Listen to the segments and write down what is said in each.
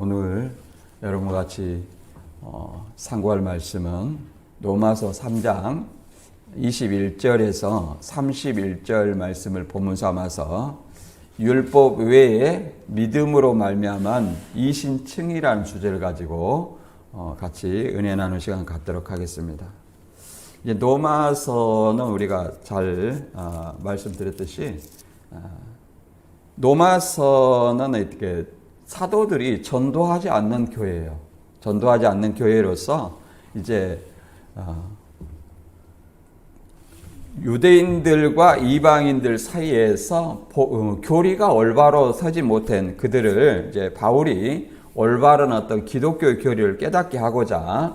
오늘 여러분과 같이 상고할 말씀은 로마서 3장 21절에서 31절 말씀을 본문 삼아서 율법 외에 믿음으로 말미암은 이신층이라는 주제를 가지고 같이 은혜 나누는 시간 갖도록 하겠습니다. 이제 로마서는 우리가 잘 말씀드렸듯이 로마서는 이렇게 사도들이 전도하지 않는 교회예요. 전도하지 않는 교회로서 이제 유대인들과 이방인들 사이에서 교리가 올바로 서지 못한 그들을 이제 바울이 올바른 어떤 기독교 교리를 깨닫게 하고자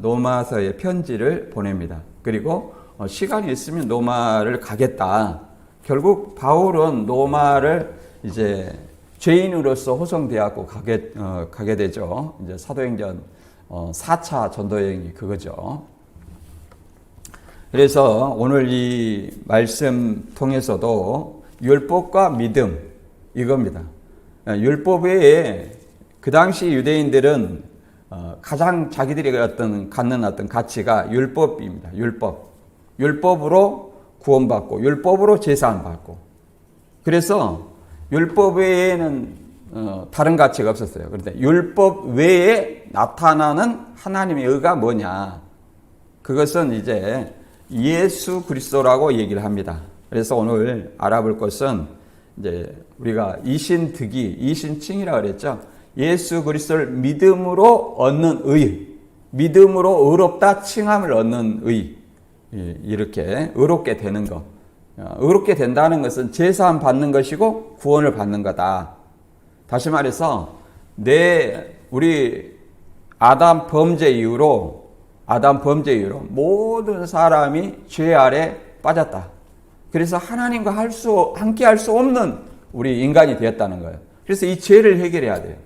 로마서의 편지를 보냅니다. 그리고 시간이 있으면 로마를 가겠다. 결국 바울은 로마를 이제 죄인으로서 호송되었고 가게 되죠. 이제 사도행전 4차 전도여행이 그거죠. 그래서 오늘 이 말씀 통해서도 율법과 믿음 이겁니다. 율법 외에 그 당시 유대인들은 가장 자기들이 갖는 어떤 가치가 율법입니다. 율법으로 구원받고 율법으로 제사함 받고. 그래서 율법 외에는 다른 가치가 없었어요. 그런데 율법 외에 나타나는 하나님의 의가 뭐냐? 그것은 이제 예수 그리스도라고 얘기를 합니다. 그래서 오늘 알아볼 것은 이제 우리가 이신득이, 이신칭이라고 그랬죠. 예수 그리스도를 믿음으로 얻는 의, 믿음으로 의롭다 칭함을 얻는 의, 이렇게 의롭게 되는 것. 의롭게 된다는 것은 제사함 받는 것이고 구원을 받는 거다. 다시 말해서 우리 아담 범죄 이후로 모든 사람이 죄 아래 빠졌다. 그래서 하나님과 함께 할 수 없는 우리 인간이 되었다는 거예요. 그래서 이 죄를 해결해야 돼요.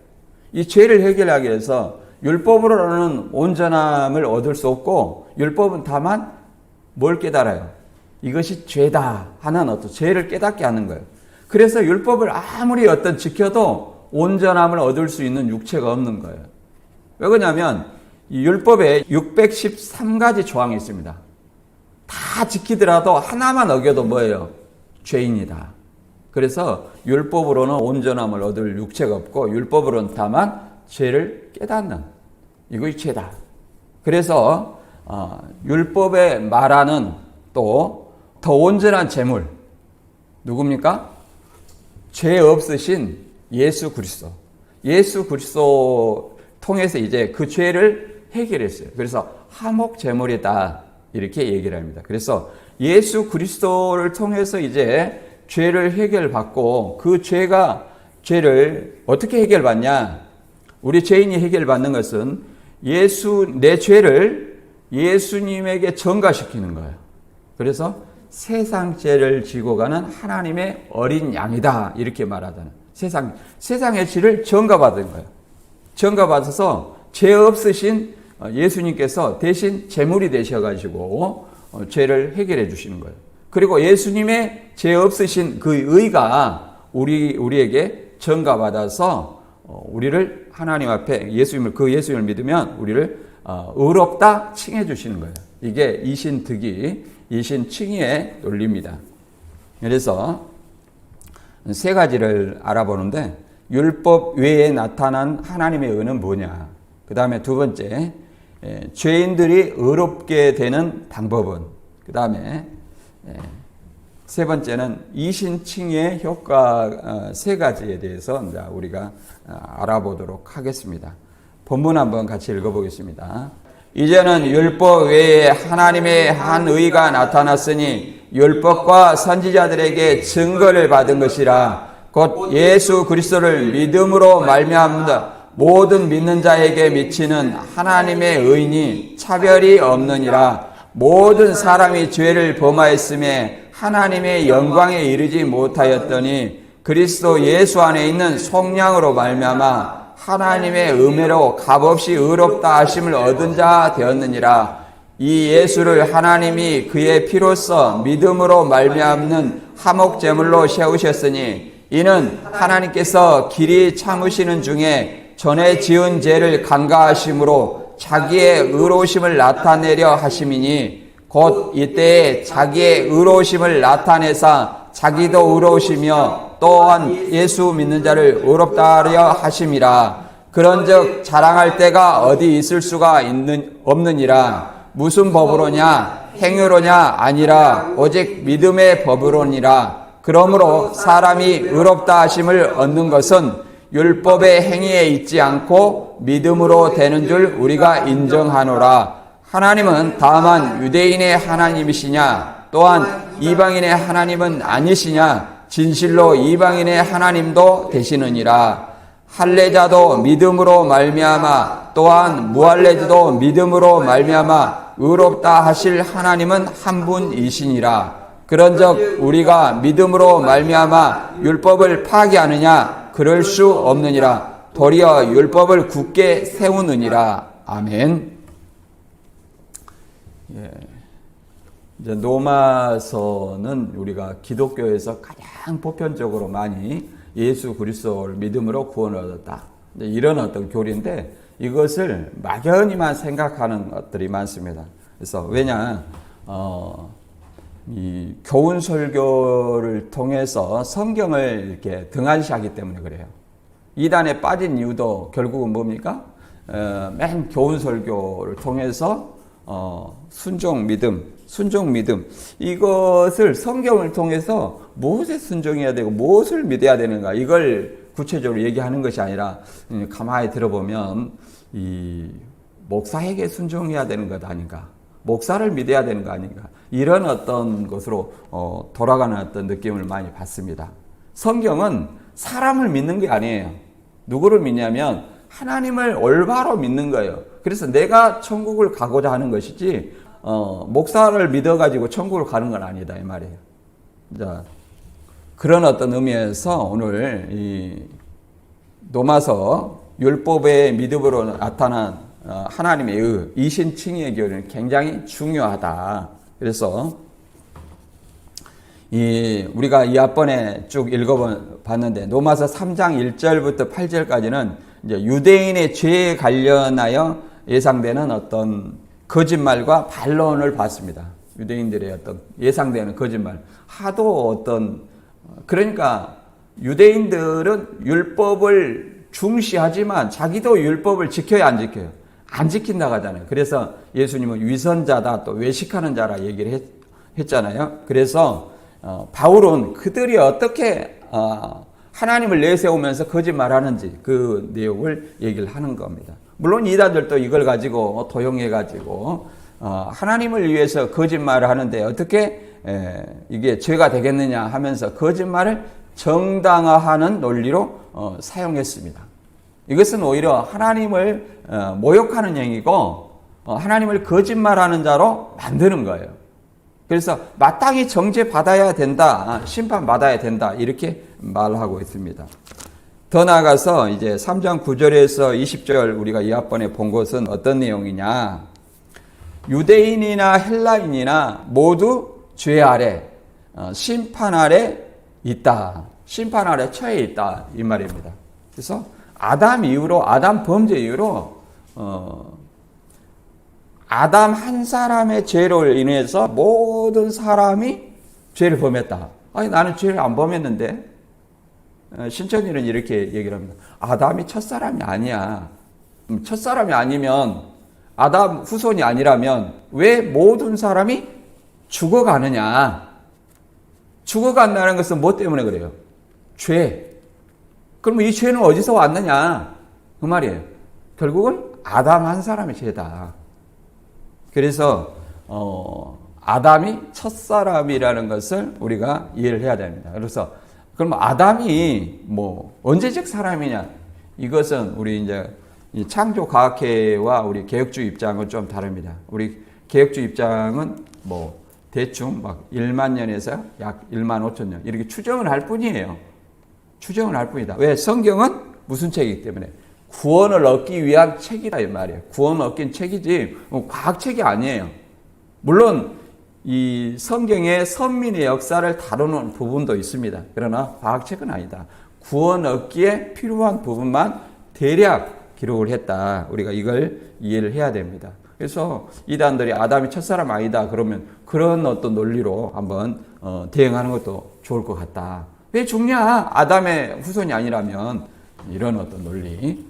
이 죄를 해결하기 위해서 율법으로는 온전함을 얻을 수 없고 율법은 다만 뭘 깨달아요? 이것이 죄다 하는 어떤 죄를 깨닫게 하는 거예요. 그래서 율법을 아무리 지켜도 온전함을 얻을 수 있는 육체가 없는 거예요. 왜 그러냐면 이 율법에 613가지 조항이 있습니다. 다 지키더라도 하나만 어겨도 뭐예요? 죄인이다. 그래서 율법으로는 온전함을 얻을 육체가 없고 율법으로는 다만 죄를 깨닫는 이것이 죄다. 그래서 율법에 말하는 또 더 온전한 제물 누굽니까? 죄 없으신 예수 그리스도. 예수 그리스도 통해서 이제 그 죄를 해결했어요. 그래서 화목 제물이다 이렇게 얘기를 합니다. 그래서 예수 그리스도를 통해서 이제 죄를 해결받고 그 죄를 어떻게 해결받냐? 우리 죄인이 해결받는 것은 내 죄를 예수님에게 전가시키는 거예요. 그래서 세상 죄를 지고 가는 하나님의 어린 양이다 이렇게 말하잖아요. 세상의 죄를 전가받은 거예요. 전가받아서 죄 없으신 예수님께서 대신 제물이 되셔가지고 죄를 해결해 주시는 거예요. 그리고 예수님의 죄 없으신 그 의가 우리에게 전가받아서 우리를 하나님 앞에 예수님을 믿으면 우리를 의롭다 칭해 주시는 거예요. 이게 이신득이, 이신칭의의 논리입니다. 그래서 세 가지를 알아보는데 율법 외에 나타난 하나님의 의는 뭐냐? 그 다음에 두 번째, 죄인들이 의롭게 되는 방법은? 그 다음에 세 번째는 이신칭의 효과 세 가지에 대해서 우리가 알아보도록 하겠습니다. 본문 한번 같이 읽어보겠습니다. 이제는 율법 외에 하나님의 한 의가 나타났으니 율법과 선지자들에게 증거를 받은 것이라. 곧 예수 그리스도를 믿음으로 말미암아 모든 믿는 자에게 미치는 하나님의 의니 차별이 없느니라. 모든 사람이 죄를 범하였음에 하나님의 영광에 이르지 못하였더니 그리스도 예수 안에 있는 속량으로 말미암아 하나님의 은혜로 값없이 의롭다 하심을 얻은 자 되었느니라. 이 예수를 하나님이 그의 피로써 믿음으로 말미암는 화목제물로 세우셨으니 이는 하나님께서 길이 참으시는 중에 전에 지은 죄를 간과하심으로 자기의 의로우심을 나타내려 하심이니 곧 이때에 자기의 의로우심을 나타내사 자기도 의로우시며 또한 예수 믿는 자를 의롭다 하려 하심이라. 그런즉 자랑할 때가 어디 있을 수가 없느니라. 무슨 법으로냐? 행위로냐? 아니라 오직 믿음의 법으로니라. 그러므로 사람이 의롭다 하심을 얻는 것은 율법의 행위에 있지 않고 믿음으로 되는 줄 우리가 인정하노라. 하나님은 다만 유대인의 하나님이시냐? 또한 이방인의 하나님은 아니시냐? 진실로 이방인의 하나님도 되시느니라. 할례자도 믿음으로 말미암아 또한 무할례자도 믿음으로 말미암아 의롭다 하실 하나님은 한 분이시니라. 그런즉 우리가 믿음으로 말미암아 율법을 파기하느냐? 그럴 수 없느니라. 도리어 율법을 굳게 세우느니라. 아멘. 예. 이제 노마서는 우리가 기독교에서 가장 보편적으로 많이 예수 그리스도를 믿음으로 구원을 얻었다. 이런 어떤 교리인데 이것을 막연히만 생각하는 것들이 많습니다. 그래서 왜냐, 이 교훈 설교를 통해서 성경을 이렇게 등한시하기 때문에 그래요. 이단에 빠진 이유도 결국은 뭡니까? 맨 교훈 설교를 통해서 순종 믿음 이것을 성경을 통해서 무엇에 순종해야 되고 무엇을 믿어야 되는가 이걸 구체적으로 얘기하는 것이 아니라 가만히 들어보면 이 목사에게 순종해야 되는 것 아닌가, 목사를 믿어야 되는 거 아닌가, 이런 어떤 것으로 돌아가는 어떤 느낌을 많이 받습니다. 성경은 사람을 믿는 게 아니에요. 누구를 믿냐면 하나님을 올바로 믿는 거예요. 그래서 내가 천국을 가고자 하는 것이지 목사를 믿어가지고 천국을 가는 건 아니다 이 말이에요. 자, 그런 어떤 의미에서 오늘 이 노마서 율법의 믿음으로 나타난 하나님의 이신칭의의 교리는 굉장히 중요하다. 그래서 우리가 이 앞번에 쭉 읽어봤는데 노마서 3장 1절부터 8절까지는 이제 유대인의 죄에 관련하여 예상되는 어떤 거짓말과 반론을 받습니다. 유대인들의 어떤 예상되는 거짓말. 하도 그러니까 유대인들은 율법을 중시하지만 자기도 율법을 지켜야 안 지켜요. 안 지킨다고 하잖아요. 그래서 예수님은 위선자다, 또 외식하는 자라 얘기를 했잖아요. 그래서 바울은 그들이 어떻게 하나님을 내세우면서 거짓말하는지 그 내용을 얘기를 하는 겁니다. 물론 이단들도 이걸 가지고 도용해가지고 하나님을 위해서 거짓말을 하는데 어떻게 이게 죄가 되겠느냐 하면서 거짓말을 정당화하는 논리로 사용했습니다. 이것은 오히려 하나님을 모욕하는 행위고 하나님을 거짓말하는 자로 만드는 거예요. 그래서 마땅히 정죄받아야 된다, 심판받아야 된다 이렇게 말하고 있습니다. 더 나아가서 이제 3장 9절에서 20절 우리가 이 앞번에 본 것은 어떤 내용이냐? 유대인이나 헬라인이나 모두 죄 아래, 심판 아래 있다. 심판 아래 처해 있다 이 말입니다. 그래서 아담 범죄 이후로 아담 한 사람의 죄로 인해서 모든 사람이 죄를 범했다. 아니 나는 죄를 안 범했는데. 신천지는 이렇게 얘기를 합니다. 아담이 첫사람이 아니야. 첫사람이 아니면 아담 후손이 아니라면 왜 모든 사람이 죽어가느냐. 죽어간다는 것은 뭐 때문에 그래요? 죄. 그럼 이 죄는 어디서 왔느냐? 그 말이에요. 결국은 아담 한 사람의 죄다. 그래서 아담이 첫사람이라는 것을 우리가 이해를 해야 됩니다. 그래서 그럼 아담이 뭐 언제적 사람이냐? 이것은 우리 이제 이 창조 과학회와 우리 개혁주의 입장은 좀 다릅니다. 우리 개혁주의 입장은 뭐 대충 막 1만 년에서 약 1만 5천 년 이렇게 추정을 할 뿐이에요. 추정을 할 뿐이다. 왜? 성경은 무슨 책이기 때문에 구원을 얻기 위한 책이다 이 말이에요. 구원을 얻긴 책이지 과학책이 아니에요. 물론 이 성경의 선민의 역사를 다루는 부분도 있습니다. 그러나 과학책은 아니다. 구원 얻기에 필요한 부분만 대략 기록을 했다. 우리가 이걸 이해를 해야 됩니다. 그래서 이단들이 아담이 첫사람 아니다 그러면 그런 어떤 논리로 한번 대응하는 것도 좋을 것 같다. 왜 죽냐? 아담의 후손이 아니라면 이런 어떤 논리.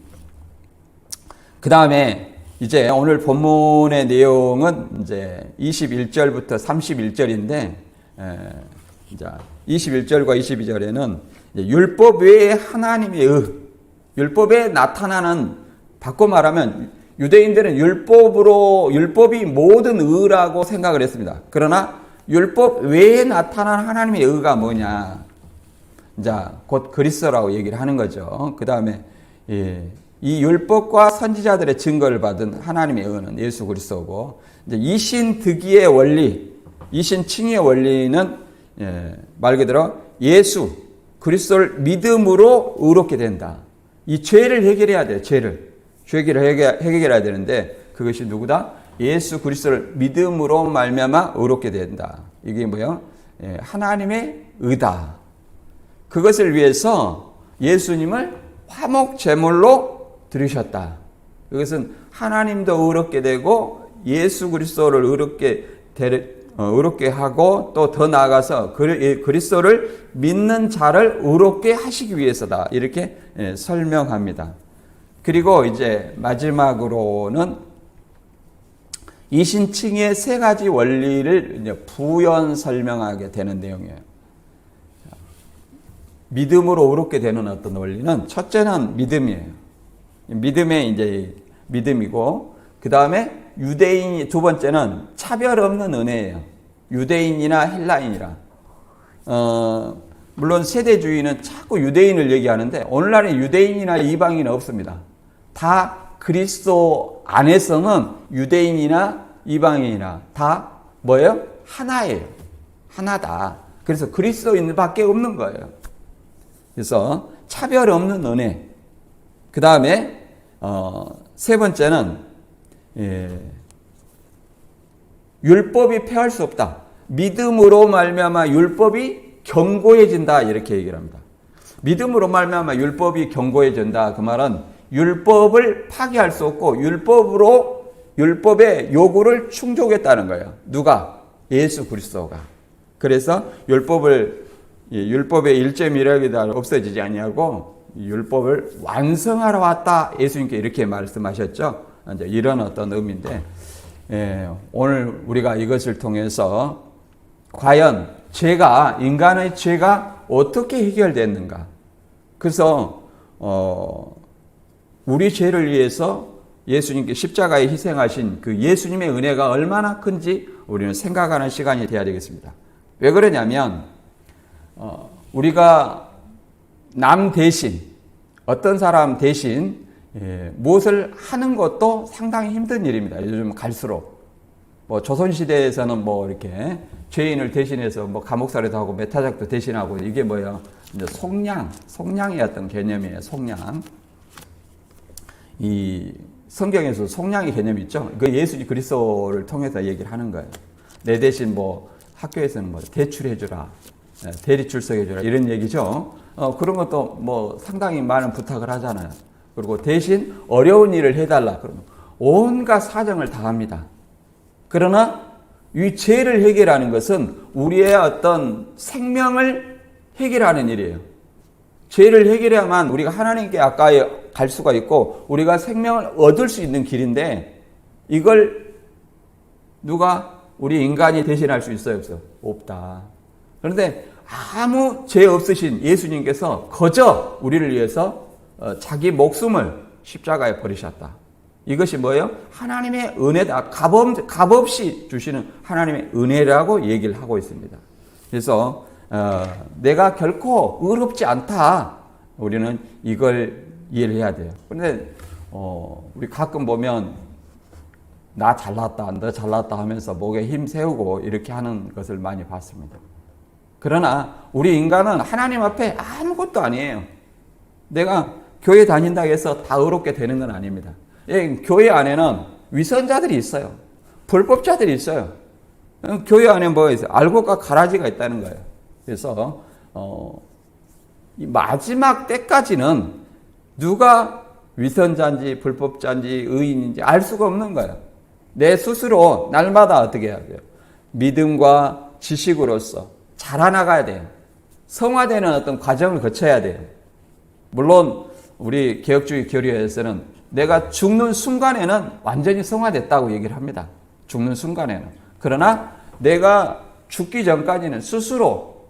그 다음에 이제 오늘 본문의 내용은 이제 21절부터 31절인데, 이제 21절과 22절에는 율법 외에 하나님의 율법에 나타나는, 바꿔 말하면 유대인들은 율법이 모든 의라고 생각을 했습니다. 그러나 율법 외에 나타나는 하나님의 의가 뭐냐? 자, 곧 그리스도라고 얘기를 하는 거죠. 그 다음에 이 율법과 선지자들의 증거를 받은 하나님의 의는 예수 그리스도고, 이제 이신득의의 원리, 이신칭의의 원리는 말 그대로 예수 그리스도를 믿음으로 의롭게 된다. 이 죄를 해결해야 돼요. 죄를 해결해야 되는데 그것이 누구다? 예수 그리스도를 믿음으로 말미암아 의롭게 된다. 이게 뭐예요? 하나님의 의다. 그것을 위해서 예수님을 화목 제물로 드리셨다. 이것은 하나님도 의롭게 되고 예수 그리스도를 의롭게 하고 또 더 나아가서 그리스도를 믿는 자를 의롭게 하시기 위해서다. 이렇게 설명합니다. 그리고 이제 마지막으로는 이신칭의 세 가지 원리를 이제 부연 설명하게 되는 내용이에요. 믿음으로 의롭게 되는 어떤 원리는 첫째는 믿음이에요. 믿음의 이제 믿음이고, 그 다음에 유대인이, 두 번째는 차별 없는 은혜예요. 유대인이나 헬라인이라. 물론 세대주의는 자꾸 유대인을 얘기하는데 오늘날에 유대인이나 이방인은 없습니다. 다 그리스도 안에서는 유대인이나 이방인이나 다 뭐예요? 하나예요. 하나다. 그래서 그리스도인밖에 없는 거예요. 그래서 차별 없는 은혜. 그 다음에 세 번째는 율법이 폐할 수 없다. 믿음으로 말미암아 율법이 견고해진다. 이렇게 얘기를 합니다. 믿음으로 말미암아 율법이 견고해진다. 그 말은 율법을 파기할 수 없고 율법의 요구를 충족했다는 거예요. 누가? 예수 그리스도가. 그래서 율법의 1.1획이 없어지지 아니하고 율법을 완성하러 왔다. 예수님께 이렇게 말씀하셨죠. 이제 이런 어떤 의미인데, 오늘 우리가 이것을 통해서 과연 인간의 죄가 어떻게 해결됐는가? 그래서 우리 죄를 위해서 예수님께 십자가에 희생하신 그 예수님의 은혜가 얼마나 큰지 우리는 생각하는 시간이 되어야 되겠습니다. 왜 그러냐면 우리가 남 대신, 어떤 사람 대신 무엇을 하는 것도 상당히 힘든 일입니다. 요즘 갈수록. 조선시대에서는 이렇게 죄인을 대신해서 감옥살이도 하고 메타작도 대신하고, 이게 뭐예요? 이제 속량의 어떤 개념이에요. 속량. 이 성경에서 속량의 개념이 있죠. 그 예수 그리스도를 통해서 얘기를 하는 거예요. 내 대신 학교에서는 대출해주라, 대리 출석해주라, 이런 얘기죠. 그런 것도 상당히 많은 부탁을 하잖아요. 그리고 대신 어려운 일을 해달라 그러면 온갖 사정을 다 합니다. 그러나 이 죄를 해결하는 것은 우리의 어떤 생명을 해결하는 일이에요. 죄를 해결해야만 우리가 하나님께 가까이 갈 수가 있고 우리가 생명을 얻을 수 있는 길인데, 이걸 누가 우리 인간이 대신할 수 있어요? 없어요? 없다. 그런데 아무 죄 없으신 예수님께서 거저 우리를 위해서 자기 목숨을 십자가에 버리셨다. 이것이 뭐예요? 하나님의 은혜다. 값없이 주시는 하나님의 은혜라고 얘기를 하고 있습니다. 그래서 내가 결코 의롭지 않다. 우리는 이걸 이해를 해야 돼요. 그런데 우리 가끔 보면 나 잘났다, 너 잘났다 하면서 목에 힘 세우고 이렇게 하는 것을 많이 봤습니다. 그러나 우리 인간은 하나님 앞에 아무것도 아니에요. 내가 교회 다닌다고 해서 다 의롭게 되는 건 아닙니다. 교회 안에는 위선자들이 있어요. 불법자들이 있어요. 교회 안에 뭐가 있어요? 알곡과 가라지가 있다는 거예요. 그래서 이 마지막 때까지는 누가 위선자인지 불법자인지 의인인지 알 수가 없는 거예요. 내 스스로 날마다 어떻게 해야 돼요? 믿음과 지식으로서 자라나가야 돼요. 성화되는 어떤 과정을 거쳐야 돼요. 물론 우리 개혁주의 교리에서는 내가 죽는 순간에는 완전히 성화됐다고 얘기를 합니다. 죽는 순간에는. 그러나 내가 죽기 전까지는 스스로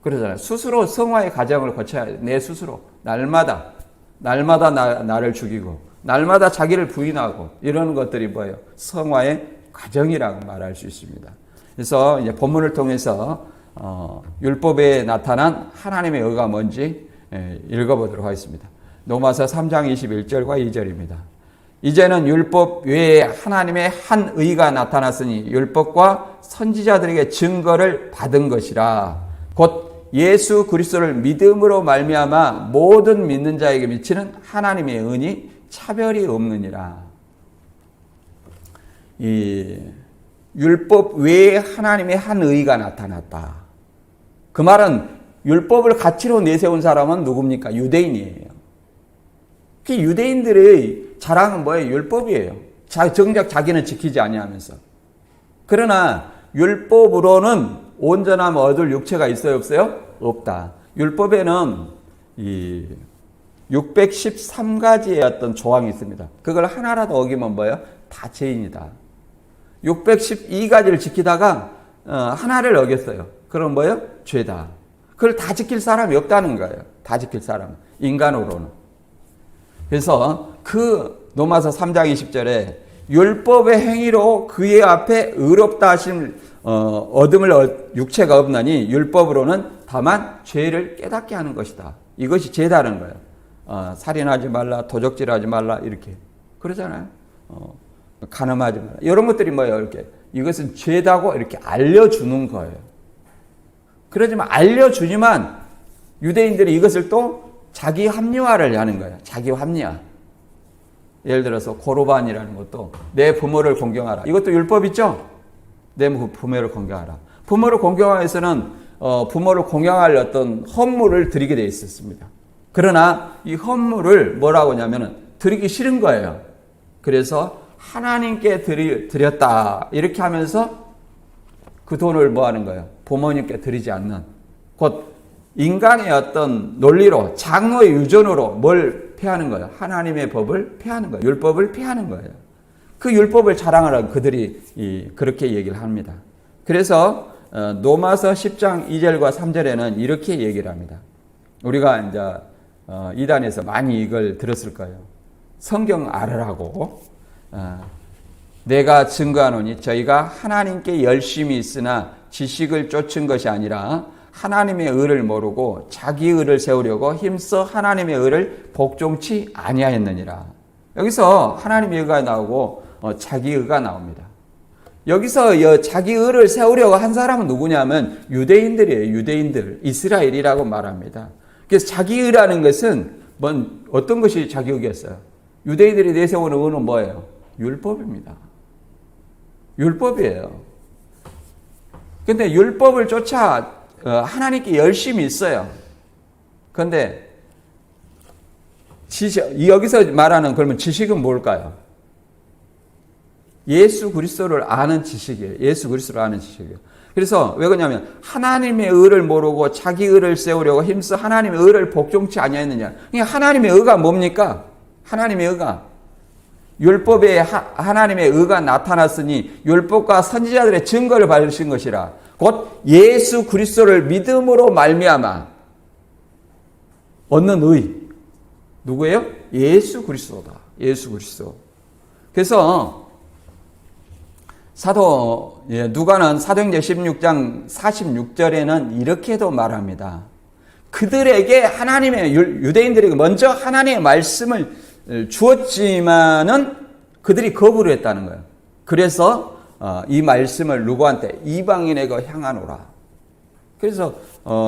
그러잖아요. 스스로 성화의 과정을 거쳐야 돼요. 내 스스로 날마다 나를 죽이고 날마다 자기를 부인하고 이러는 것들이 뭐예요? 성화의 과정이라고 말할 수 있습니다. 그래서 이제 본문을 통해서 율법에 나타난 하나님의 의가 뭔지 읽어보도록 하겠습니다. 로마서 3장 21절과 2절입니다. 이제는 율법 외에 하나님의 한 의가 나타났으니 율법과 선지자들에게 증거를 받은 것이라. 곧 예수 그리스도를 믿음으로 말미암아 모든 믿는 자에게 미치는 하나님의 은이 차별이 없느니라. 이 율법 외에 하나님의 한 의가 나타났다. 그 말은 율법을 가치로 내세운 사람은 누굽니까? 유대인이에요. 그 유대인들의 자랑은 뭐예요? 율법이에요. 정작 자기는 지키지 아니하면서. 그러나 율법으로는 온전함 얻을 육체가 있어요? 없어요? 없다. 율법에는 이 613가지의 어떤 조항이 있습니다. 그걸 하나라도 어기면 뭐예요? 다 죄인이다. 612가지를 지키다가 하나를 어겼어요. 그럼 뭐예요? 죄다. 그걸 다 지킬 사람이 없다는 거예요. 다 지킬 사람. 인간으로는. 그래서 그 로마서 3장 20절에 율법의 행위로 그의 앞에 의롭다 하심 얻음을 육체가 없나니 율법으로는 다만 죄를 깨닫게 하는 것이다. 이것이 죄다는 거예요. 살인하지 말라, 도적질하지 말라 이렇게 그러잖아요. 간음하지 말라. 이런 것들이 뭐예요? 이렇게 이것은 죄다고 이렇게 알려주는 거예요. 그러지만 알려주지만 유대인들이 이것을 또 자기 합리화를 하는 거예요. 자기 합리화. 예를 들어서 고르반이라는 것도 내 부모를 공경하라. 이것도 율법 있죠? 내 부모를 공경하라. 부모를 공경하기 위해서는 부모를 공경할 어떤 헌물을 드리게 돼 있었습니다. 그러나 이 헌물을 뭐라고 하냐면은 드리기 싫은 거예요. 그래서 하나님께 드렸다. 이렇게 하면서 그 돈을 뭐 하는 거예요? 부모님께 드리지 않는. 곧 인간의 어떤 논리로 장로의 유전으로 뭘 폐하는 거예요? 하나님의 법을 폐하는 거예요. 율법을 폐하는 거예요. 그 율법을 자랑하라고 그들이 그렇게 얘기를 합니다. 그래서 로마서 10장 2절과 3절에는 이렇게 얘기를 합니다. 우리가 이제 이단에서 많이 이걸 들었을 거예요. 성경 알으라고 내가 증거하노니 저희가 하나님께 열심히 있으나 지식을 쫓은 것이 아니라 하나님의 의를 모르고 자기 의를 세우려고 힘써 하나님의 의를 복종치 아니하였느니라. 여기서 하나님의 의가 나오고 자기 의가 나옵니다. 여기서 자기 의를 세우려고 한 사람은 누구냐면 유대인들이에요. 유대인들, 이스라엘이라고 말합니다. 그래서 자기 의라는 것은 어떤 것이 자기 의겠어요? 유대인들이 내세우는 의는 뭐예요? 율법입니다. 율법이에요. 근데 율법을 쫓아 하나님께 열심히 있어요. 그런데 여기서 말하는 그러면 지식은 뭘까요? 예수 그리스도를 아는 지식이에요. 예수 그리스도를 아는 지식이에요. 그래서 왜 그러냐면 하나님의 의를 모르고 자기 의를 세우려고 힘써 하나님의 의를 복종치 아니하였느냐. 그러니까 하나님의 의가 뭡니까? 하나님의 의가 율법에 하나님의 의가 나타났으니 율법과 선지자들의 증거를 받으신 것이라. 곧 예수 그리스도를 믿음으로 말미암아 얻는 의. 누구예요? 예수 그리스도다. 예수 그리스도. 그래서 누가는 사도행전 16장 46절에는 이렇게도 말합니다. 그들에게 하나님의 유대인들에게 먼저 하나님의 말씀을 주었지만은 그들이 거부를 했다는 거예요. 그래서 이 말씀을 누구한테? 이방인에게 향하노라. 그래서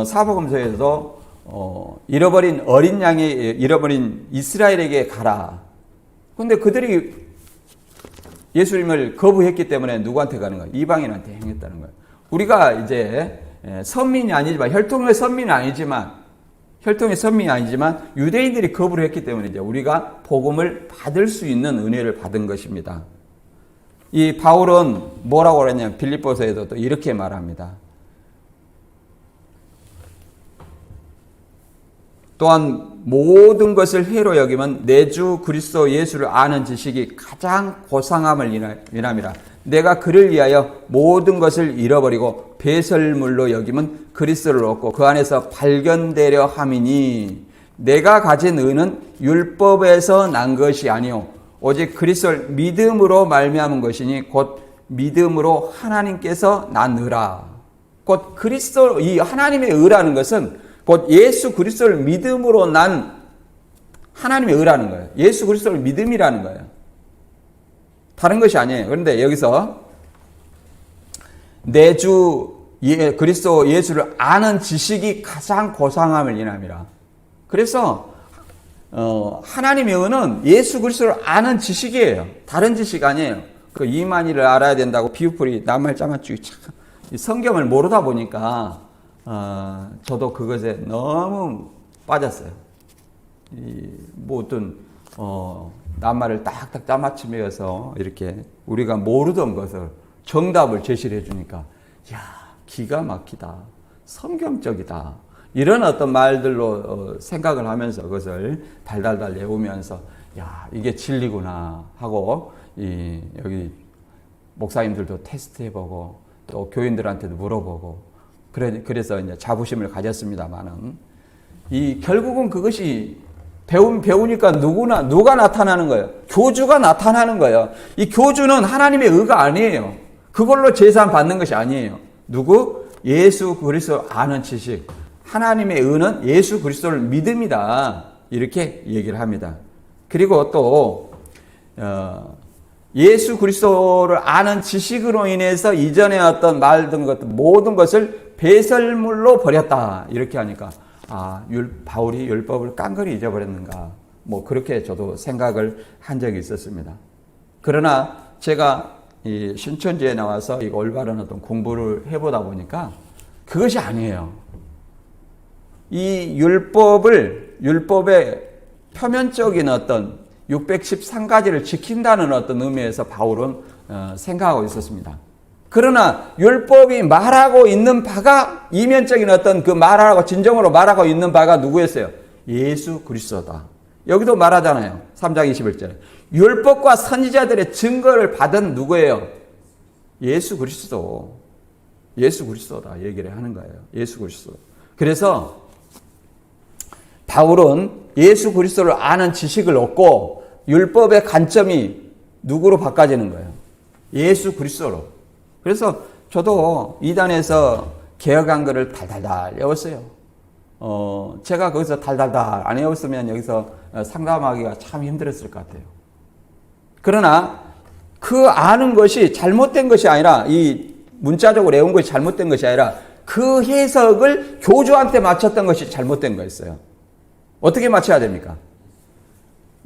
사복음서에서도 잃어버린 어린 양이 잃어버린 이스라엘에게 가라. 그런데 그들이 예수님을 거부했기 때문에 누구한테 가는 거예요? 이방인한테 행했다는 거예요. 우리가 이제 선민이 아니지만 혈통의 선민은 아니지만 혈통의 선민이 아니지만 유대인들이 거부를 했기 때문에 이제 우리가 복음을 받을 수 있는 은혜를 받은 것입니다. 이 바울은 뭐라고 그랬냐면 빌립보서에도 또 이렇게 말합니다. 또한 모든 것을 해로 여기면 내 주 그리스도 예수를 아는 지식이 가장 고상함을 인함이라. 내가 그를 위하여 모든 것을 잃어버리고 배설물로 여기면 그리스도를 얻고 그 안에서 발견되려 함이니 내가 가진 의는 율법에서 난 것이 아니요 오직 그리스도를 믿음으로 말미암은 것이니 곧 믿음으로 하나님께서 난 의라. 곧 그리스도, 이 하나님의 의라는 것은 곧 예수 그리스도를 믿음으로 난 하나님의 의라는 거예요. 예수 그리스도를 믿음이라는 거예요. 다른 것이 아니에요. 그런데 여기서 내 주 그리스도 예수를 아는 지식이 가장 고상함을 인함이라. 그래서 하나님의 의는 예수 그리스도를 아는 지식이에요. 다른 지식 아니에요. 그 이만희를 알아야 된다고 비유풀이 낱말 짜맞추기 참 성경을 모르다 보니까 저도 그것에 너무 빠졌어요. 뭐 어떤 낱말을 딱딱 짜맞추면서 이렇게 우리가 모르던 것을 정답을 제시를 해주니까 야 기가 막히다, 성경적이다 이런 어떤 말들로 생각을 하면서 그것을 달달달 외우면서 야 이게 진리구나 하고 여기 목사님들도 테스트해보고 또 교인들한테도 물어보고 그래서 이제 자부심을 가졌습니다만은 결국은 그것이 배우니까 누가 나타나는 거예요? 교주가 나타나는 거예요. 이 교주는 하나님의 의가 아니에요. 그걸로 제산 받는 것이 아니에요. 누구? 예수 그리스도 아는 지식. 하나님의 의는 예수 그리스도를 믿음이다. 이렇게 얘기를 합니다. 그리고 또 예수 그리스도를 아는 지식으로 인해서 이전에 어떤 말든 것 모든 것을 배설물로 버렸다. 이렇게 하니까 바울이 율법을 깡그리 잊어버렸는가. 뭐 그렇게 저도 생각을 한 적이 있었습니다. 그러나 제가 이 신천지에 나와서 이 올바른 어떤 공부를 해보다 보니까 그것이 아니에요. 이 율법의 표면적인 어떤 613가지를 지킨다는 어떤 의미에서 바울은 생각하고 있었습니다. 그러나 율법이 말하고 있는 바가 이면적인 어떤 그 말하고 진정으로 말하고 있는 바가 누구였어요? 예수 그리스도다. 여기도 말하잖아요. 3장 21절. 율법과 선지자들의 증거를 받은 누구예요? 예수 그리스도. 예수 그리스도다 얘기를 하는 거예요. 예수 그리스도. 그래서 바울은 예수 그리스도를 아는 지식을 얻고 율법의 관점이 누구로 바꿔지는 거예요? 예수 그리스도로. 그래서 저도 이단에서 개혁한글을 달달달 외웠어요. 제가 거기서 달달달 안 외웠으면 여기서 상담하기가 참 힘들었을 것 같아요. 그러나 그 아는 것이 잘못된 것이 아니라 이 문자적으로 외운 것이 잘못된 것이 아니라 그 해석을 교주한테 맞췄던 것이 잘못된 거였어요. 어떻게 맞춰야 됩니까?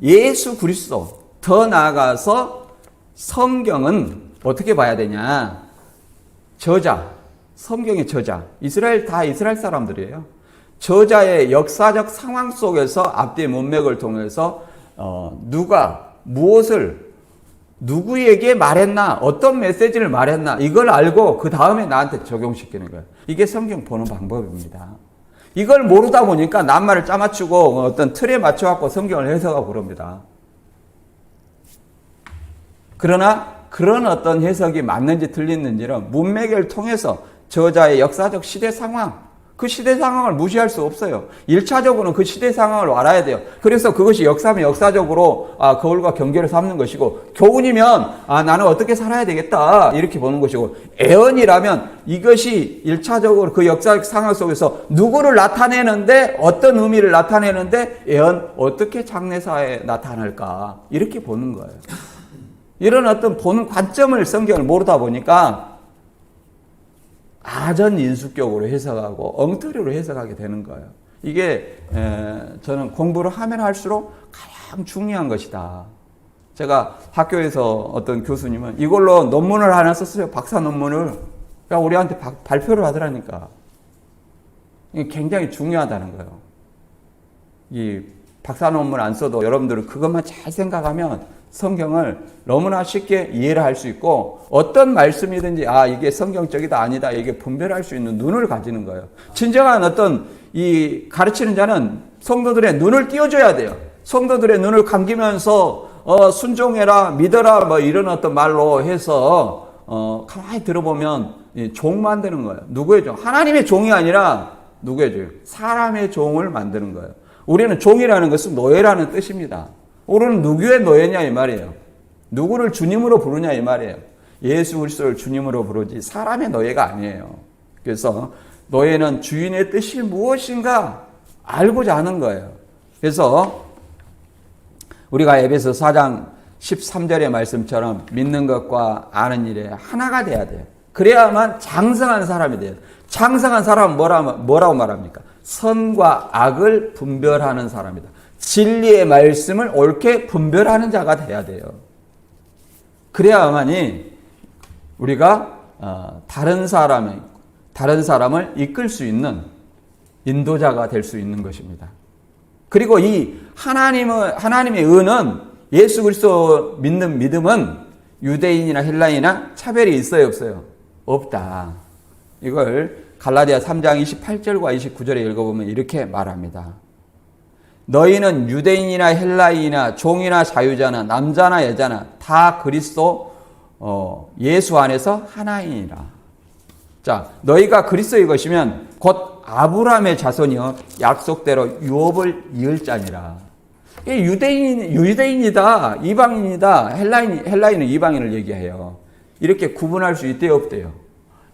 예수 그리스도, 더 나아가서 성경은 어떻게 봐야 되냐? 저자, 성경의 저자, 다 이스라엘 사람들이에요. 저자의 역사적 상황 속에서 앞뒤 문맥을 통해서 누가 무엇을 누구에게 말했나, 어떤 메시지를 말했나 이걸 알고 그 다음에 나한테 적용시키는 거예요. 이게 성경 보는 방법입니다. 이걸 모르다 보니까 낱말을 짜맞추고 어떤 틀에 맞춰갖고 성경을 해석하고 그럽니다. 그러나 그런 어떤 해석이 맞는지 틀리는지는 문맥을 통해서 저자의 역사적 시대 상황, 그 시대 상황을 무시할 수 없어요. 1차적으로는 그 시대 상황을 알아야 돼요. 그래서 그것이 역사면 역사적으로 거울과 경계를 삼는 것이고, 교훈이면 나는 어떻게 살아야 되겠다 이렇게 보는 것이고, 애언이라면 이것이 1차적으로 그 역사적 상황 속에서 누구를 나타내는데, 어떤 의미를 나타내는데 애언 어떻게 장래사에 나타날까 이렇게 보는 거예요. 이런 어떤 보는 관점을 성경을 모르다 보니까 아전인수격으로 해석하고 엉터리로 해석하게 되는 거예요. 이게 저는 공부를 하면 할수록 가장 중요한 것이다. 제가 학교에서 어떤 교수님은 이걸로 논문을 하나 썼어요. 박사 논문을. 그러니까 우리한테 발표를 하더라니까. 이게 굉장히 중요하다는 거예요. 이 박사 논문 안 써도 여러분들은 그것만 잘 생각하면 성경을 너무나 쉽게 이해를 할 수 있고 어떤 말씀이든지 이게 성경적이다 아니다 이게 분별할 수 있는 눈을 가지는 거예요. 진정한 어떤 이 가르치는 자는 성도들의 눈을 띄워줘야 돼요. 성도들의 눈을 감기면서 순종해라 믿어라 뭐 이런 어떤 말로 해서 가만히 들어보면 종 만드는 거예요. 누구의 종? 하나님의 종이 아니라 누구의 종? 사람의 종을 만드는 거예요. 우리는 종이라는 것은 노예라는 뜻입니다. 우리는 누구의 노예냐 이 말이에요. 누구를 주님으로 부르냐 이 말이에요. 예수 그리스도를 주님으로 부르지 사람의 노예가 아니에요. 그래서 노예는 주인의 뜻이 무엇인가 알고자 하는 거예요. 그래서 우리가 에베소 4장 13절의 말씀처럼 믿는 것과 아는 일에 하나가 돼야 돼요. 그래야만 장성한 사람이 돼요. 장성한 사람은 뭐라고 말합니까? 선과 악을 분별하는 사람이다. 진리의 말씀을 옳게 분별하는 자가 돼야 돼요. 그래야만이 우리가 다른 사람을 이끌 수 있는 인도자가 될 수 있는 것입니다. 그리고 이 하나님의 은은 예수 그리스도 믿는 믿음은 유대인이나 헬라인이나 차별이 있어요, 없어요? 없다. 이걸 갈라디아 3장 28절과 29절에 읽어보면 이렇게 말합니다. 너희는 유대인이나 헬라인이나 종이나 자유자나 남자나 여자나 다 그리스도 예수 안에서 하나이니라. 자, 너희가 그리스도의 것이면 곧 아브라함의 자손이여 약속대로 유업을 이을 자니라. 유대인이다, 이방인이다, 헬라인은 이방인을 얘기해요. 이렇게 구분할 수 있대요, 없대요?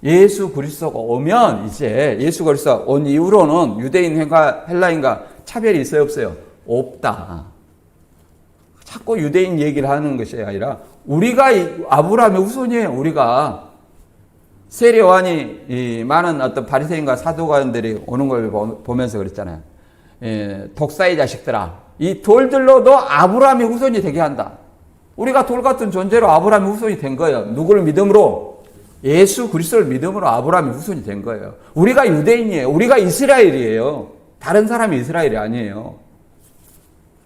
예수 그리스도가 오면 이제 예수 그리스도가 온 이후로는 유대인과 헬라인과 차별이 있어요, 없어요? 없다. 자꾸 유대인 얘기를 하는 것이 아니라 우리가 아브라함의 후손이에요. 우리가 세례 요한이 많은 어떤 바리새인과 사두가인들이 오는 걸 보면서 그랬잖아요. 독사의 자식들아, 이 돌들로도 아브라함의 후손이 되게 한다. 우리가 돌 같은 존재로 아브라함의 후손이 된 거예요. 누구를 믿음으로? 예수 그리스도를 믿음으로 아브라함의 후손이 된 거예요. 우리가 유대인이에요. 우리가 이스라엘이에요. 다른 사람이 이스라엘이 아니에요.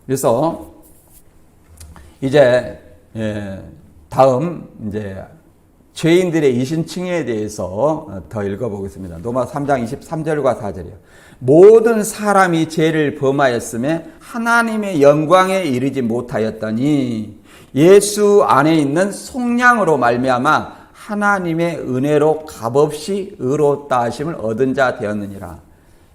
그래서 이제 다음 이제 죄인들의 이신칭의에 대해서 더 읽어보겠습니다. 로마 3장 23절과 4절이요. 모든 사람이 죄를 범하였음에 하나님의 영광에 이르지 못하였더니 예수 안에 있는 속량으로 말미암아 하나님의 은혜로 값없이 의롭다 하심을 얻은 자 되었느니라.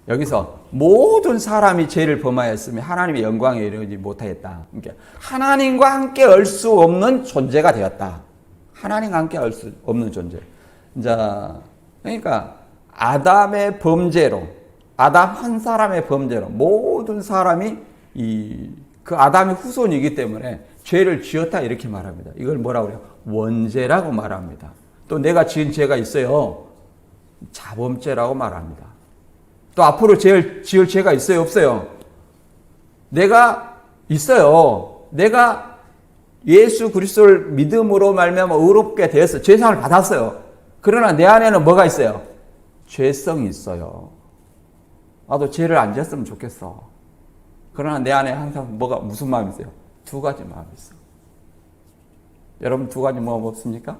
여기서 모든 사람이 죄를 범하였으면 하나님의 영광에 이르지 못하였다. 그러니까 하나님과 함께 할 수 없는 존재가 되었다. 하나님과 함께 할 수 없는 존재. 자, 그러니까 아담의 범죄로, 아담 한 사람의 범죄로 모든 사람이 그 아담의 후손이기 때문에 죄를 지었다 이렇게 말합니다. 이걸 뭐라고 그래요? 원죄라고 말합니다. 또 내가 지은 죄가 있어요. 자범죄라고 말합니다. 또 앞으로 지을 죄가 있어요, 없어요? 내가 있어요. 내가 예수 그리스도를 믿음으로 말미암아 의롭게 되어서 죄상을 받았어요. 그러나 내 안에는 뭐가 있어요? 죄성이 있어요. 나도 죄를 안 지었으면 좋겠어. 그러나 내 안에 항상 무슨 마음이 있어요? 두 가지 마음이 있어. 여러분 두 가지 마음 없습니까?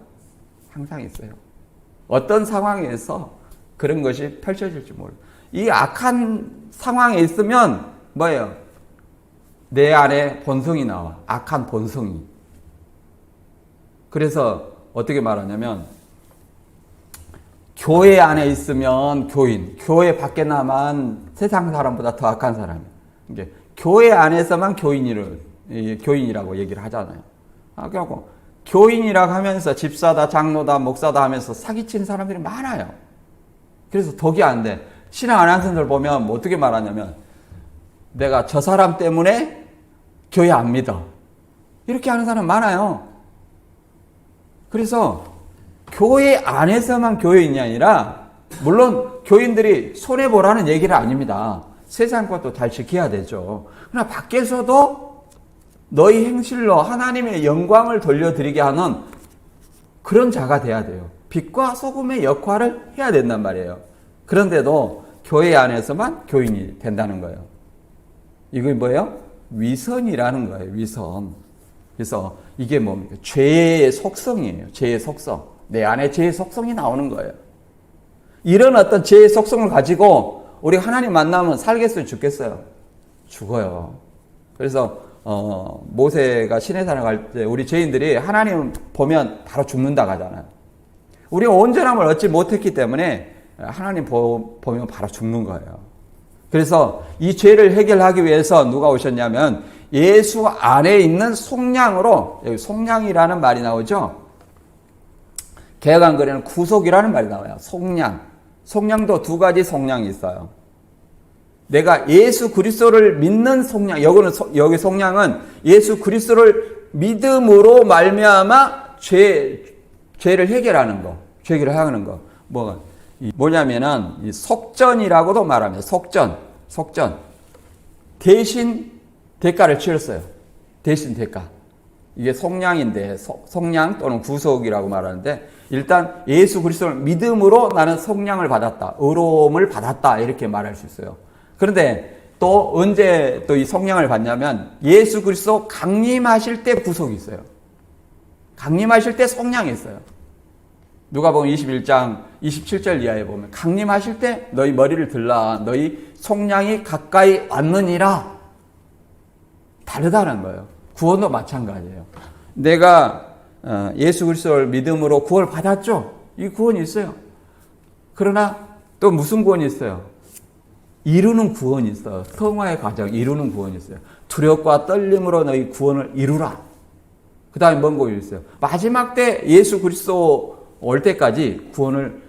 항상 있어요. 어떤 상황에서 그런 것이 펼쳐질지 몰라요. 이 악한 상황에 있으면 뭐예요? 내 안에 본성이 나와. 악한 본성이. 그래서 어떻게 말하냐면 교회 안에 있으면 교회 밖에 나만 세상 사람보다 더 악한 사람이에요. 이게 교회 안에서만 교인이라고 얘기를 하잖아요. 그래갖고 교인이라고 하면서 집사다, 장로다, 목사다 하면서 사기치는 사람들이 많아요. 그래서 독이 안 돼. 신앙 안 하는 사람들 보면 뭐 어떻게 말하냐면 내가 저 사람 때문에 교회 안 믿어. 이렇게 하는 사람 많아요. 그래서 교회 안에서만 교인이 아니라 물론 교인들이 손해보라는 얘기는 아닙니다. 세상 것도 잘 지켜야 되죠. 그러나 밖에서도 너희 행실로 하나님의 영광을 돌려드리게 하는 그런 자가 돼야 돼요. 빛과 소금의 역할을 해야 된단 말이에요. 그런데도 교회 안에서만 교인이 된다는 거예요. 이게 뭐예요? 위선이라는 거예요. 위선. 그래서 이게 뭡니까? 죄의 속성이에요. 죄의 속성. 내 안에 죄의 속성이 나오는 거예요. 이런 어떤 죄의 속성을 가지고 우리 하나님 만나면 살겠어요? 죽겠어요? 죽어요. 그래서 모세가 시내산에 갈 때 우리 죄인들이 하나님 보면 바로 죽는다고 하잖아요. 우리가 온전함을 얻지 못했기 때문에 하나님 보면 바로 죽는 거예요. 그래서 이 죄를 해결하기 위해서 누가 오셨냐면 예수 안에 있는 속량으로, 여기 속량이라는 말이 나오죠. 개혁한글에는 구속이라는 말이 나와요. 속량. 속량도 두 가지 속량이 있어요. 내가 예수 그리스도를 믿는 속량, 여기 속량은 예수 그리스도를 믿음으로 말미암아 죄를 해결하는 거, 죄를 하는 거. 뭐냐면은 이 속전이라고도 말합니다. 속전. 대신 대가를 치렀어요. 대신 대가. 이게 속량인데, 속량 또는 구속이라고 말하는데, 일단 예수 그리스도를 믿음으로 나는 속량을 받았다. 의로움을 받았다. 이렇게 말할 수 있어요. 그런데 또 언제 또 이 속량을 받냐면 예수 그리스도 강림하실 때 구속이 있어요. 강림하실 때 속량이 있어요. 누가복음 21장 27절 이하에 보면 강림하실 때 너희 머리를 들라 너희 속량이 가까이 왔느니라. 다르다는 거예요. 구원도 마찬가지예요. 내가 예수 그리스도를 믿음으로 구원을 받았죠. 이 구원이 있어요. 그러나 또 무슨 구원이 있어요? 이루는 구원이 있어요. 성화의 과정, 이루는 구원이 있어요. 두렵과 떨림으로 너희 구원을 이루라. 그 다음에 뭔 구원이 있어요? 마지막 때 예수 그리스도 올 때까지 구원을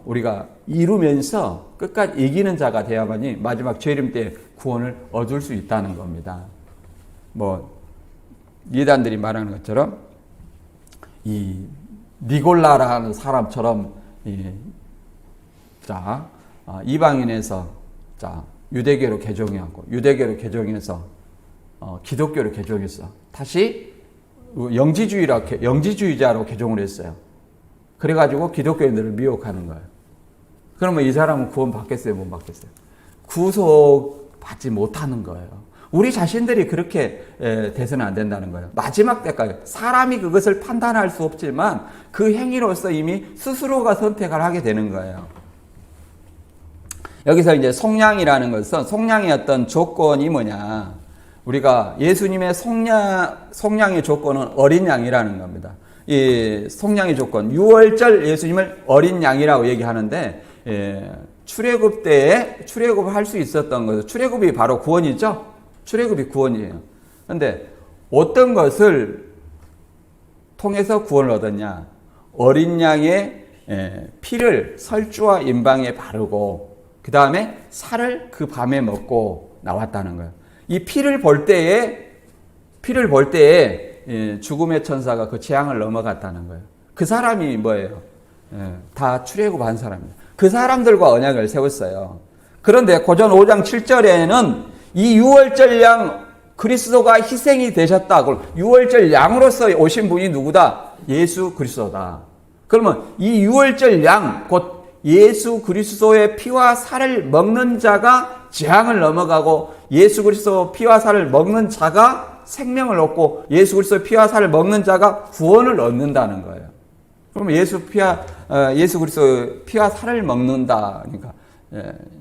우리가 이루면서 끝까지 이기는 자가 되어야만이 마지막 재림 때 구원을 얻을 수 있다는 겁니다. 이단들이 말하는 것처럼 이 니골라라는 사람처럼 이방인에서 유대교로 개종해갖고 유대교로 개종해서 기독교로 개종했어. 다시 영지주의자로 개종을 했어요. 그래가지고 기독교인들을 미혹하는 거예요. 그러면 이 사람은 구원 받겠어요? 못 받겠어요? 구속 받지 못하는 거예요. 우리 자신들이 그렇게 돼서는 안 된다는 거예요. 마지막 때까지 사람이 그것을 판단할 수 없지만 그 행위로서 이미 스스로가 선택을 하게 되는 거예요. 여기서 이제 속량이라는 것은 속량의 어떤 조건이 뭐냐? 우리가 예수님의 속량의 조건은 어린 양이라는 겁니다. 이 속량의 조건, 6월절 예수님을 어린 양이라고 얘기하는데 출애굽 때에 출애굽을 할 수 있었던 것은 출애굽이 바로 구원이죠. 출애굽이 구원이에요. 그런데 어떤 것을 통해서 구원을 얻었냐? 어린 양의 피를 설주와 임방에 바르고 그 다음에 살을 그 밤에 먹고 나왔다는 거예요. 이 피를 볼 때에 죽음의 천사가 그 재앙을 넘어갔다는 거예요. 그 사람이 뭐예요? 다 출애굽한 사람입니다. 그 사람들과 언약을 세웠어요. 그런데 고전 5장 7절에는 이 유월절 양 그리스도가 희생이 되셨다. 6월절 양으로서 오신 분이 누구다? 예수 그리스도다. 그러면 이 유월절 양, 곧 예수 그리스도의 피와 살을 먹는 자가 재앙을 넘어가고 예수 그리스도 피와 살을 먹는 자가 생명을 얻고 예수 그리스도 피와 살을 먹는 자가 구원을 얻는다는 거예요. 그러면 예수 그리스도 피와 살을 먹는다. 그러니까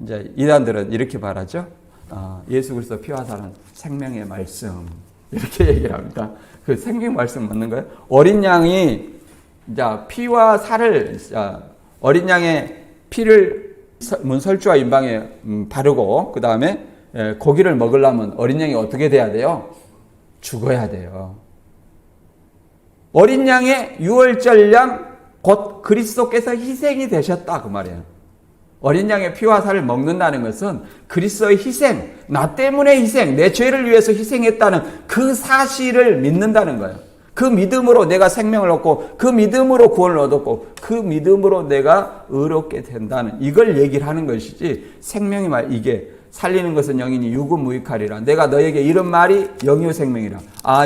이제 이단들은 이렇게 말하죠. 예수 그리스도 피와 살은 생명의 말씀 이렇게 얘기를 합니다. 그 생명 말씀 맞는 거예요? 어린 양이 이제 피와 살을 어린 양의 피를 문설주와 임방에 바르고 그 다음에 고기를 먹으려면 어린 양이 어떻게 돼야 돼요? 죽어야 돼요. 어린 양의 유월절 양 곧 그리스도께서 희생이 되셨다 그 말이에요. 어린 양의 피와 살을 먹는다는 것은 그리스도의 희생, 나 때문에 희생, 내 죄를 위해서 희생했다는 그 사실을 믿는다는 거예요. 그 믿음으로 내가 생명을 얻고 그 믿음으로 구원을 얻었고 그 믿음으로 내가 의롭게 된다는 이걸 얘기를 하는 것이지 생명이 말 이게 살리는 것은 영이니 육은 무익하리라. 내가 너에게 이런 말이 영이요 생명이라.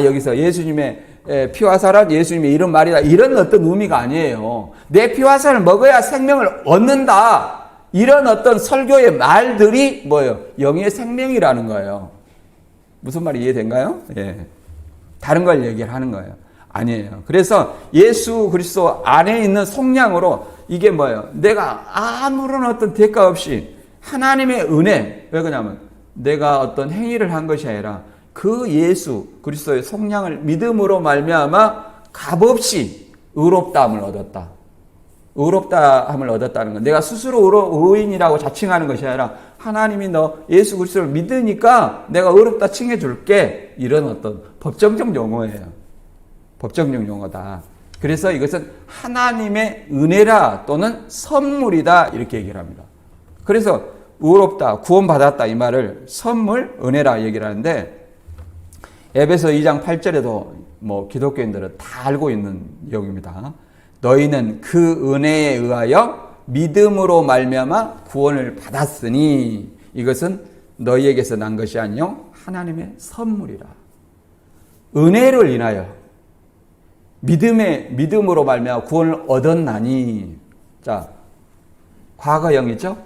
여기서 예수님의 피와 살은 예수님의 이런 말이다. 이런 어떤 의미가 아니에요. 내 피와 살을 먹어야 생명을 얻는다. 이런 어떤 설교의 말들이 뭐예요? 영의 생명이라는 거예요. 무슨 말이 이해된가요? 예. 다른 걸 얘기를 하는 거예요. 아니에요. 그래서 예수 그리스도 안에 있는 속량으로 이게 뭐예요? 내가 아무런 어떤 대가 없이 하나님의 은혜, 왜 그러냐면 내가 어떤 행위를 한 것이 아니라 그 예수 그리스도의 속량을 믿음으로 말미암아 값없이 의롭다함을 얻었다. 의롭다함을 얻었다는 건 내가 스스로 의인이라고 자칭하는 것이 아니라 하나님이 너 예수 그리스도를 믿으니까 내가 의롭다 칭해 줄게. 이런 어떤 법정적 용어예요. 법정적 용어다. 그래서 이것은 하나님의 은혜라 또는 선물이다 이렇게 얘기를 합니다. 그래서 의롭다, 구원받았다 이 말을 선물, 은혜라 얘기를 하는데 에베소 2장 8절에도 뭐 기독교인들은 다 알고 있는 내용입니다. 너희는 그 은혜에 의하여 믿음으로 말미암아 구원을 받았으니 이것은 너희에게서 난 것이 아니요 하나님의 선물이라. 은혜를 인하여 믿음으로 말미암아 구원을 얻었나니. 자, 과거형이죠.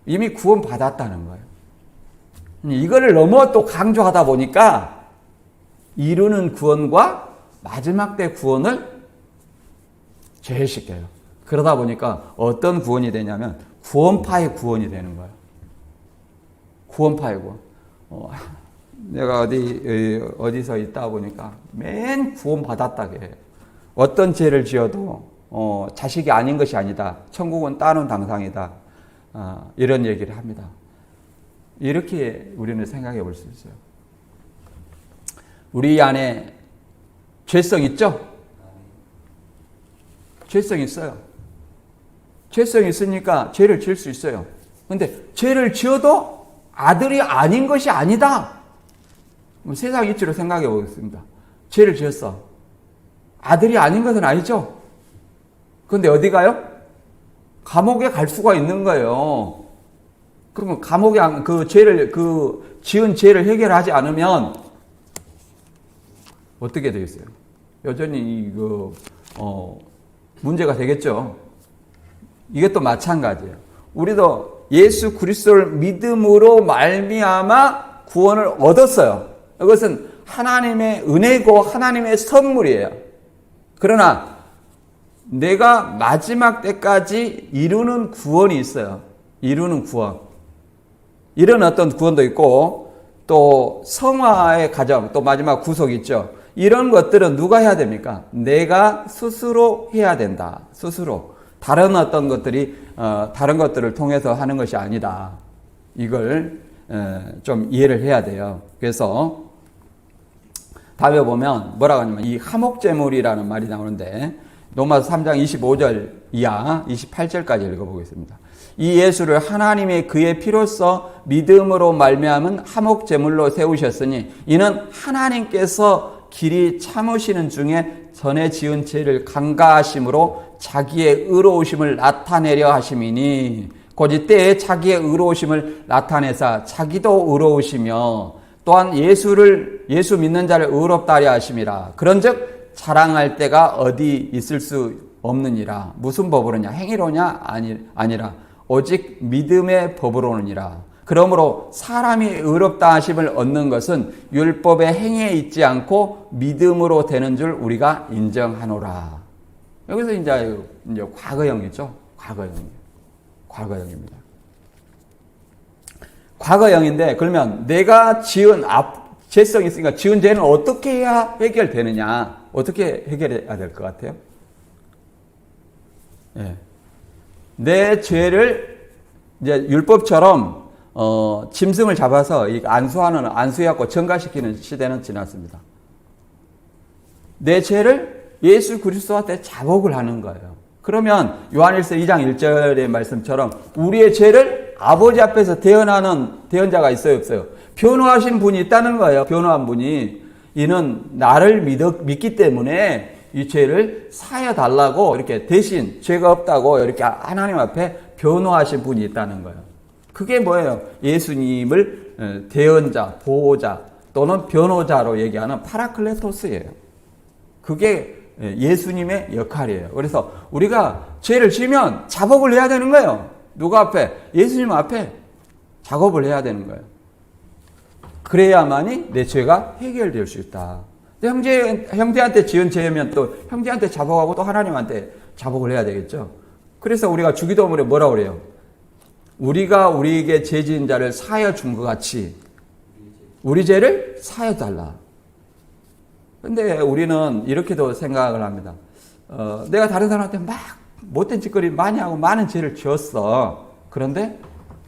이미 구원 받았다는 거예요. 이거를 너무 또 강조하다 보니까 이루는 구원과 마지막 때 구원을 제외시켜요. 그러다 보니까 어떤 구원이 되냐면 구원파의 구원이 되는 거예요. 구원파의 구원. 내가 어디서 있다 보니까 맨 구원받았다게 해요. 어떤 죄를 지어도 자식이 아닌 것이 아니다. 천국은 따놓은 당상이다. 이런 얘기를 합니다. 이렇게 우리는 생각해 볼 수 있어요. 우리 안에 죄성 있죠? 죄성 있어요. 죄성이 있으니까 죄를 지을 수 있어요. 그런데 죄를 지어도 아들이 아닌 것이 아니다. 세상 이치로 생각해 보겠습니다. 죄를 지었어. 아들이 아닌 것은 아니죠? 그런데 어디 가요? 감옥에 갈 수가 있는 거예요. 그러면 감옥에 지은 죄를 해결하지 않으면 어떻게 되겠어요? 여전히 문제가 되겠죠. 이것도 마찬가지예요. 우리도 예수 그리스도를 믿음으로 말미암아 구원을 얻었어요. 이것은 하나님의 은혜고 하나님의 선물이에요. 그러나 내가 마지막 때까지 이루는 구원이 있어요. 이루는 구원. 이런 어떤 구원도 있고 또 성화의 과정, 또 마지막 구속이 있죠. 이런 것들은 누가 해야 됩니까? 내가 스스로 해야 된다. 스스로. 다른 어떤 것들이 다른 것들을 통해서 하는 것이 아니다. 이걸 좀 이해를 해야 돼요. 그래서 다음에 보면 뭐라고 하냐면 이 화목제물이라는 말이 나오는데 로마서 3장 25절 이하 28절까지 읽어보겠습니다. 이 예수를 하나님의 그의 피로써 믿음으로 말미암은 화목제물로 세우셨으니 이는 하나님께서 길이 참으시는 중에 전에 지은 죄를 간과하심으로 자기의 의로우심을 나타내려 하심이니 곧 이때에 자기의 의로우심을 나타내사 자기도 의로우시며 또한 예수 믿는 자를 의롭다 하려 하심이라. 그런즉 자랑할 때가 어디 있을 수 없느니라. 무슨 법으로냐? 행위로냐? 아니라 오직 믿음의 법으로느니라. 그러므로 사람이 의롭다 하심을 얻는 것은 율법의 행위에 있지 않고 믿음으로 되는 줄 우리가 인정하노라. 여기서 이제 과거형이죠. 과거형입니다. 과거형인데 그러면 내가 지은 죄성이 있으니까 지은 죄는 어떻게 해야 해결되느냐? 어떻게 해결해야 될 것 같아요? 예. 내 죄를 이제 율법처럼 짐승을 잡아서 안수해갖고 전가시키는 시대는 지났습니다. 내 죄를 예수 그리스도한테 자복을 하는 거예요. 그러면 요한일서 2장 1절의 말씀처럼 우리의 죄를 아버지 앞에서 대언하는 대언자가 있어요, 없어요? 변호하신 분이 있다는 거예요. 변호한 분이. 이는 나를 믿기 때문에 이 죄를 사여 달라고 이렇게 대신 죄가 없다고 이렇게 하나님 앞에 변호하신 분이 있다는 거예요. 그게 뭐예요? 예수님을 대언자, 보호자 또는 변호자로 얘기하는 파라클레토스예요. 그게 예수님의 역할이에요. 그래서 우리가 죄를 지면 자복을 해야 되는 거예요. 누가 앞에? 예수님 앞에 작업을 해야 되는 거예요. 그래야만이 내 죄가 해결될 수 있다. 형제한테 지은 죄면 또 형제한테 자복하고 또 하나님한테 자복을 해야 되겠죠. 그래서 우리가 주기도문에 뭐라고 그래요? 우리가 우리에게 죄 지은 자를 사하여 준 것 같이 우리 죄를 사하여 달라. 근데 우리는 이렇게도 생각을 합니다. 내가 다른 사람한테 막 못된 짓거리 많이 하고 많은 죄를 지었어. 그런데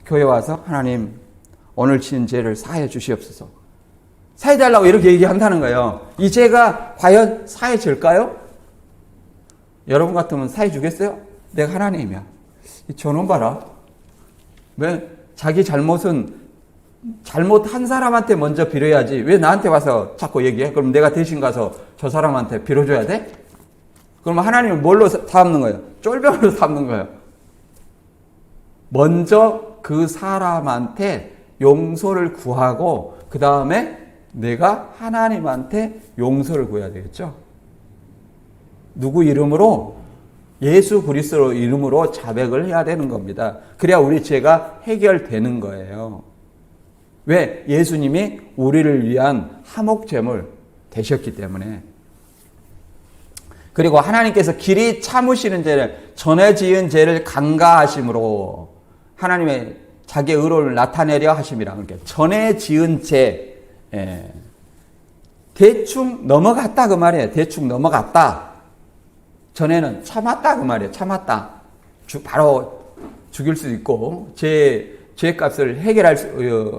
교회 와서 하나님 오늘 지은 죄를 사하여 주시옵소서. 사해달라고 이렇게 얘기한다는 거예요. 이 죄가 과연 사해질까요? 여러분 같으면 사해주겠어요? 내가 하나님이야. 저놈 봐라. 왜 자기 잘못은 잘못한 사람한테 먼저 빌어야지 왜 나한테 와서 자꾸 얘기해? 그럼 내가 대신 가서 저 사람한테 빌어줘야 돼? 그럼 하나님은 뭘로 삼는 거예요? 쫄병으로 삼는 거예요. 먼저 그 사람한테 용서를 구하고 그 다음에 내가 하나님한테 용서를 구해야 되겠죠. 누구 이름으로? 예수 그리스도 이름으로 자백을 해야 되는 겁니다. 그래야 우리 죄가 해결되는 거예요. 왜? 예수님이 우리를 위한 화목제물 되셨기 때문에. 그리고 하나님께서 길이 참으시는 죄를 전에 지은 죄를 간과하심으로 하나님의 자기의 의로움을 나타내려 하심이라. 그러니까 전에 지은 죄 대충 넘어갔다 그 말이에요. 대충 넘어갔다. 전에는 참았다 그 말이에요. 참았다. 바로 죽일 수 있고 죄값을 해결할 수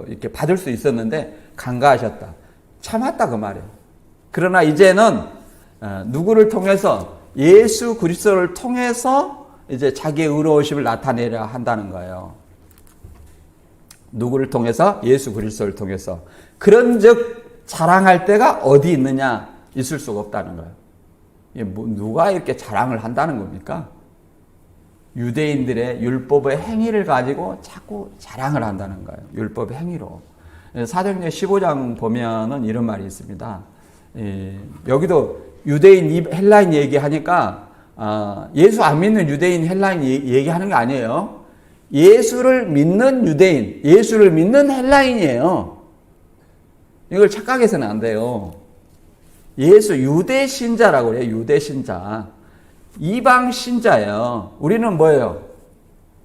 이렇게 받을 수 있었는데 간과하셨다. 참았다 그 말이에요. 그러나 이제는 누구를 통해서 예수 그리스도를 통해서 이제 자기의 의로우심을 나타내려 한다는 거예요. 누구를 통해서? 예수 그리스도를 통해서. 그런즉 자랑할 때가 어디 있느냐? 있을 수가 없다는 거예요. 누가 이렇게 자랑을 한다는 겁니까? 유대인들의 율법의 행위를 가지고 자꾸 자랑을 한다는 거예요. 율법의 행위로. 사도행전 15장 보면은 이런 말이 있습니다. 여기도 유대인, 헬라인 얘기하니까 예수 안 믿는 유대인, 헬라인 얘기하는 게 아니에요. 예수를 믿는 유대인, 예수를 믿는 헬라인이에요. 이걸 착각해서는 안 돼요. 유대 신자라고 그래요. 유대 신자. 이방 신자예요. 우리는 뭐예요?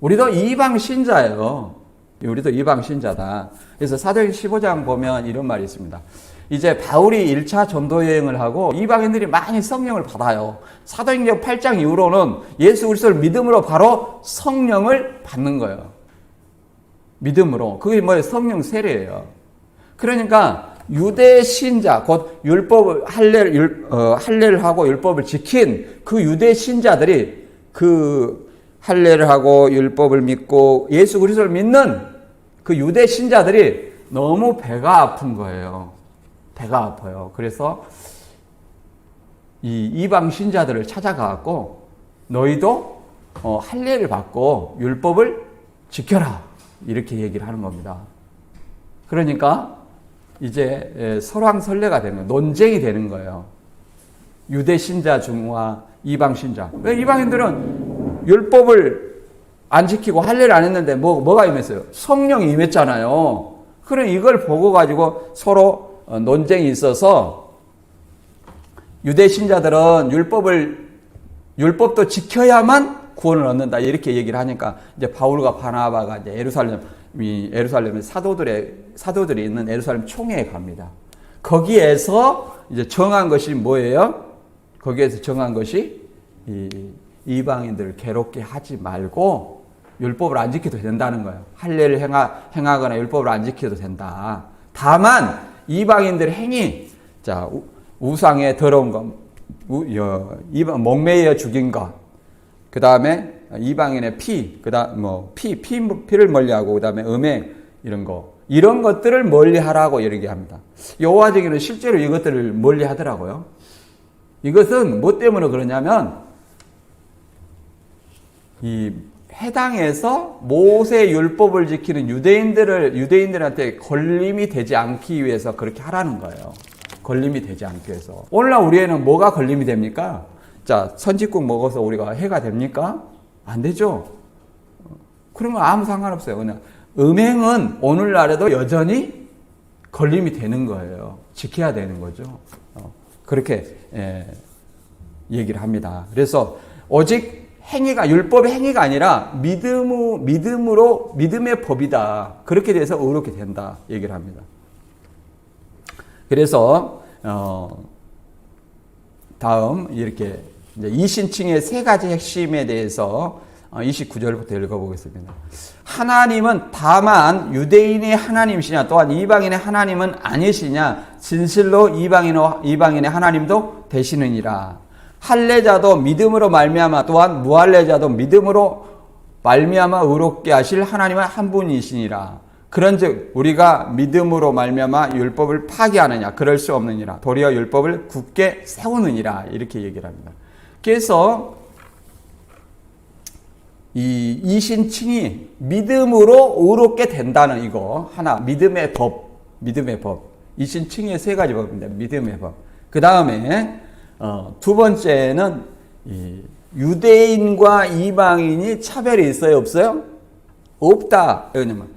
우리도 이방 신자예요. 우리도 이방 신자다. 그래서 사도행전 15장 보면 이런 말이 있습니다. 이제 바울이 1차 전도 여행을 하고 이방인들이 많이 성령을 받아요. 사도행전 8장 이후로는 예수 그리스도를 믿음으로 바로 성령을 받는 거예요. 믿음으로. 그게 뭐예요? 성령 세례예요. 그러니까 유대 신자, 곧 율법을 할례를 하고 율법을 지킨 그 유대 신자들이 그 할례를 하고 율법을 믿고 예수 그리스도를 믿는 그 유대 신자들이 너무 배가 아픈 거예요. 배가 아파요. 그래서 이 이방 신자들을 찾아가고 너희도 할례를 받고 율법을 지켜라 이렇게 얘기를 하는 겁니다. 그러니까 이제 설왕설래가 되는 거예요. 논쟁이 되는 거예요. 유대 신자 중과 이방 신자. 왜 이방인들은 율법을 안 지키고 할례를 안 했는데 뭐가 임했어요? 성령이 임했잖아요. 그럼 이걸 보고 가지고 서로 논쟁이 있어서 유대 신자들은 율법도 지켜야만 구원을 얻는다 이렇게 얘기를 하니까 이제 바울과 바나바가 이제 예루살렘에 사도들이 있는 예루살렘 총회에 갑니다. 거기에서 이제 정한 것이 뭐예요? 거기에서 정한 것이 이방인들을 괴롭게 하지 말고 율법을 안 지켜도 된다는 거예요. 할례를 행하거나 율법을 안 지켜도 된다. 다만 이방인들의 행위, 자 우상에 더러운 것, 목매여 죽인 것, 그 다음에 이방인의 피, 그다음 피를 멀리하고 그다음에 음행 이런 것들을 멀리하라고 이렇게 합니다. 여호와에게는 실제로 이것들을 멀리하더라고요. 이것은 뭐 때문에 그러냐면 이 해당에서 모세 율법을 지키는 유대인들한테 걸림이 되지 않기 위해서 그렇게 하라는 거예요. 걸림이 되지 않기 위해서. 오늘날 우리에는 뭐가 걸림이 됩니까? 자, 선짓국 먹어서 우리가 해가 됩니까? 안 되죠. 그런 건 아무 상관없어요. 그냥 음행은 오늘날에도 여전히 걸림이 되는 거예요. 지켜야 되는 거죠. 그렇게 얘기를 합니다. 그래서 오직 행위가 율법의 행위가 아니라 믿음의 법이다. 그렇게 돼서 의롭게 된다 얘기를 합니다. 그래서 다음 이렇게 이제 이신칭의 세 가지 핵심에 대해서 29절부터 읽어보겠습니다. 하나님은 다만 유대인의 하나님이시냐 또한 이방인의 하나님은 아니시냐 진실로 이방인의 하나님도 되시느니라. 할례자도 믿음으로 말미암아 또한 무할례자도 믿음으로 말미암아 의롭게 하실 하나님은 한 분이시니라. 그런즉 우리가 믿음으로 말미암아 율법을 파기하느냐 그럴 수 없느니라. 도리어 율법을 굳게 세우느니라. 이렇게 얘기를 합니다. 그래서 이 이신칭이 믿음으로 의롭게 된다는 이거 하나 믿음의 법 이신칭의 세 가지 법입니다. 믿음의 법. 그 다음에 두 번째는 이 유대인과 이방인이 차별이 있어요 없어요? 없다. 왜냐면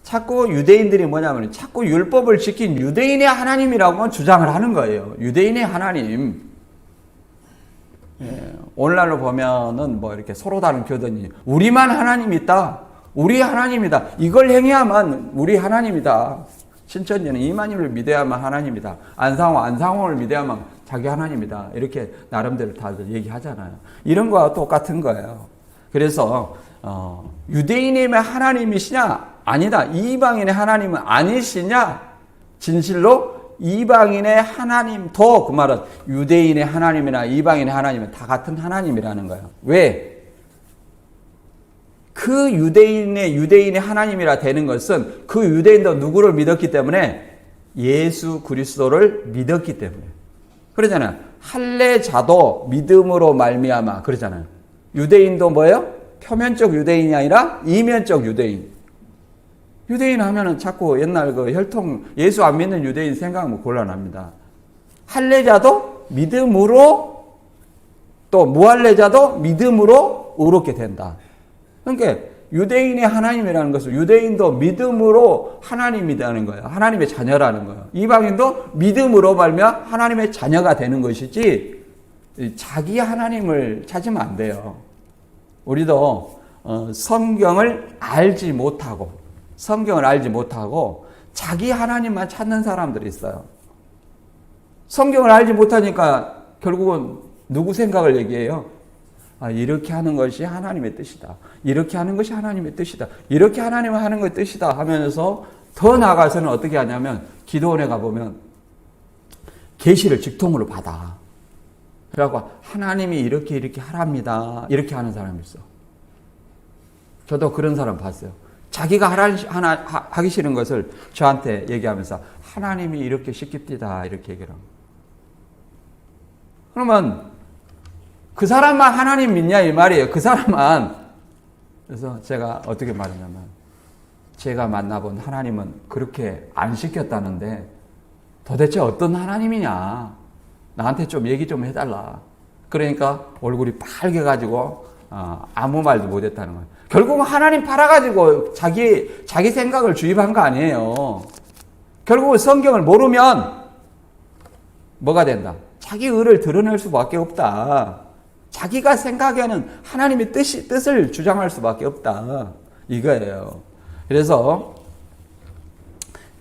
자꾸 유대인들이 뭐냐면 자꾸 율법을 지킨 유대인의 하나님이라고 주장을 하는 거예요. 유대인의 하나님. 오늘날로 보면은 뭐 이렇게 서로 다른 교단이 우리만 하나님이 있다. 우리 하나님이다. 이걸 행해야만 우리 하나님이다. 신천지는 이만희를 믿어야만 하나님이다. 안상홍을 믿어야만 자기 하나님이다. 이렇게 나름대로 다들 얘기하잖아요. 이런 거와 똑같은 거예요. 그래서 유대인의 하나님이시냐? 아니다. 이방인의 하나님은 아니시냐? 진실로 이방인의 하나님도 그 말은 유대인의 하나님이나 이방인의 하나님은 다 같은 하나님이라는 거예요. 왜? 그 유대인의 하나님이라 되는 것은 그 유대인도 누구를 믿었기 때문에 예수 그리스도를 믿었기 때문에. 그러잖아요. 할례자도 믿음으로 말미암아 그러잖아요. 유대인도 뭐예요? 표면적 유대인이 아니라 이면적 유대인. 유대인 하면은 자꾸 옛날 그 혈통 예수 안 믿는 유대인 생각하면 곤란합니다. 할례자도 믿음으로 또 무할례자도 믿음으로 의롭게 된다. 그러니까 유대인의 하나님이라는 것은 유대인도 믿음으로 하나님이라는 거예요. 하나님의 자녀라는 거예요. 이방인도 믿음으로 말미암아 하나님의 자녀가 되는 것이지 자기 하나님을 찾으면 안 돼요. 우리도 성경을 알지 못하고 자기 하나님만 찾는 사람들이 있어요. 성경을 알지 못하니까 결국은 누구 생각을 얘기해요? 이렇게 하는 것이 하나님의 뜻이다. 이렇게 하는 것이 하나님의 뜻이다. 이렇게 하나님은 하는 것의 뜻이다 하면서 더 나아가서는 어떻게 하냐면 기도원에 가보면 계시를 직통으로 받아. 그래갖고 하나님이 이렇게 하랍니다. 이렇게 하는 사람이 있어. 저도 그런 사람 봤어요. 자기가 하기 싫은 것을 저한테 얘기하면서 하나님이 이렇게 시킵니다. 이렇게 얘기를 합니다. 그러면 그 사람만 하나님 믿냐 이 말이에요. 그 사람만. 그래서 제가 어떻게 말했냐면 제가 만나본 하나님은 그렇게 안 시켰다는데 도대체 어떤 하나님이냐. 나한테 좀 얘기 좀 해달라. 그러니까 얼굴이 빨개가지고 아무 말도 못했다는 거예요. 결국은 하나님 팔아가지고 자기 생각을 주입한 거 아니에요. 결국은 성경을 모르면 뭐가 된다? 자기 의를 드러낼 수밖에 없다. 자기가 생각하는 하나님의 뜻을 주장할 수밖에 없다. 이거예요. 그래서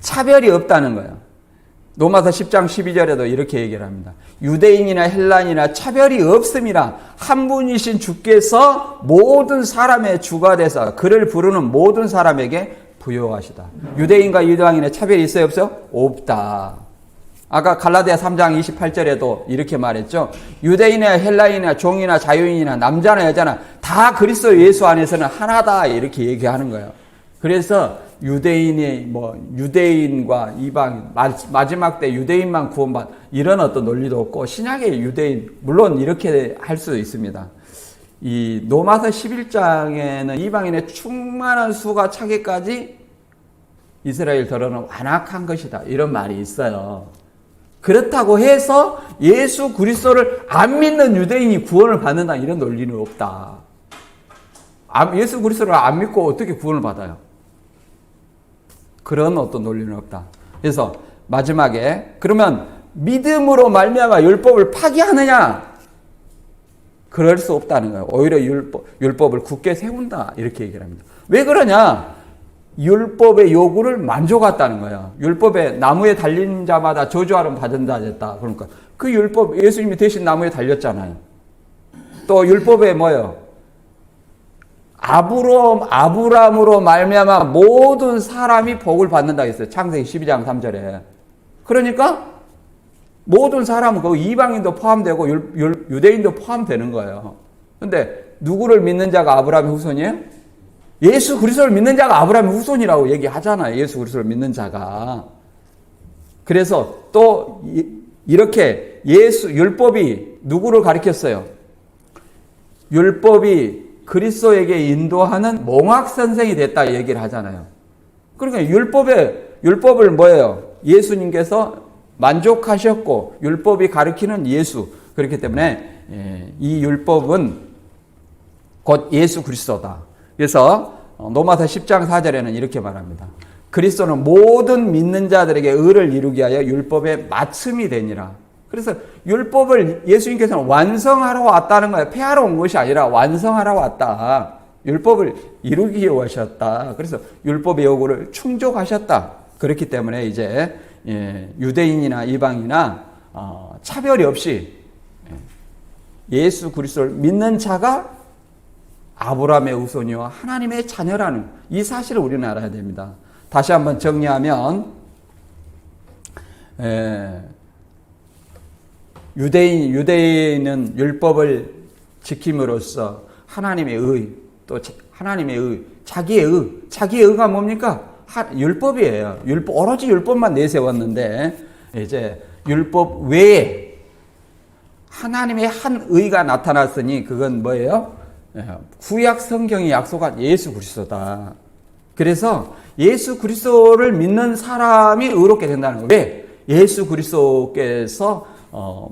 차별이 없다는 거예요. 로마서 10장 12절에도 이렇게 얘기를 합니다. 유대인이나 헬란이나 차별이 없음이라 한 분이신 주께서 모든 사람의 주가 되사 그를 부르는 모든 사람에게 부여하시다. 유대인과 이방인의 차별이 있어요 없어요? 없다. 아까 갈라디아 3장 28절에도 이렇게 말했죠. 유대인이나 헬라인이나 종이나 자유인이나 남자나 여자나 다 그리스도 예수 안에서는 하나다 이렇게 얘기하는 거예요. 그래서 유대인과 이방인 마지막 때 유대인만 구원받 이런 어떤 논리도 없고 신약의 유대인 물론 이렇게 할 수 있습니다. 이 로마서 11장에는 이방인의 충만한 수가 차기까지 이스라엘 더러는 완악한 것이다 이런 말이 있어요. 그렇다고 해서 예수 그리스도를 안 믿는 유대인이 구원을 받는다 이런 논리는 없다. 예수 그리스도를 안 믿고 어떻게 구원을 받아요? 그런 어떤 논리는 없다. 그래서 마지막에 그러면 믿음으로 말미암아 율법을 파기하느냐? 그럴 수 없다는 거예요. 오히려 율법을 굳게 세운다 이렇게 얘기를 합니다. 왜 그러냐? 율법의 요구를 만족했다는 거예요. 율법에 나무에 달린 자마다 저주하름 받은다 했다. 그러니까 그 율법 예수님이 대신 나무에 달렸잖아요. 또 율법에 뭐예요? 아브람으로 말미암아 모든 사람이 복을 받는다 했어요. 창세기 12장 3절에. 그러니까 모든 사람은 그 이방인도 포함되고 유대인도 포함되는 거예요. 근데 누구를 믿는 자가 아브라함의 후손이에요? 예수 그리스도를 믿는 자가 아브라함의 후손이라고 얘기하잖아요. 예수 그리스도를 믿는 자가. 그래서 또 이렇게 율법이 누구를 가리켰어요? 율법이 그리스도에게 인도하는 몽학 선생이 됐다 얘기를 하잖아요. 그러니까 율법을 뭐예요? 예수님께서 만족하셨고 율법이 가리키는 예수. 그렇기 때문에 이 율법은 곧 예수 그리스도다. 그래서 로마서 10장 4절에는 이렇게 말합니다. 그리스도는 모든 믿는 자들에게 의를 이루기 위하여 율법의 마침이 되니라. 그래서 율법을 예수님께서는 완성하러 왔다는 거예요. 폐하러 온 것이 아니라 완성하러 왔다. 율법을 이루기 위해 오셨다. 그래서 율법의 요구를 충족하셨다. 그렇기 때문에 이제 유대인이나 이방이나 차별이 없이 예수 그리스도를 믿는 자가 아브라함의 후손이요 하나님의 자녀라는 이 사실을 우리는 알아야 됩니다. 다시 한번 정리하면 유대인은 율법을 지킴으로써 하나님의 의, 또 하나님의 의, 자기의 의가 뭡니까? 율법이에요. 오로지 율법만 내세웠는데 이제 율법 외에 하나님의 한 의가 나타났으니 그건 뭐예요? 구약 성경이 약속한 예수 그리스도다. 그래서 예수 그리스도를 믿는 사람이 의롭게 된다는 거예요. 왜? 예수 그리스도께서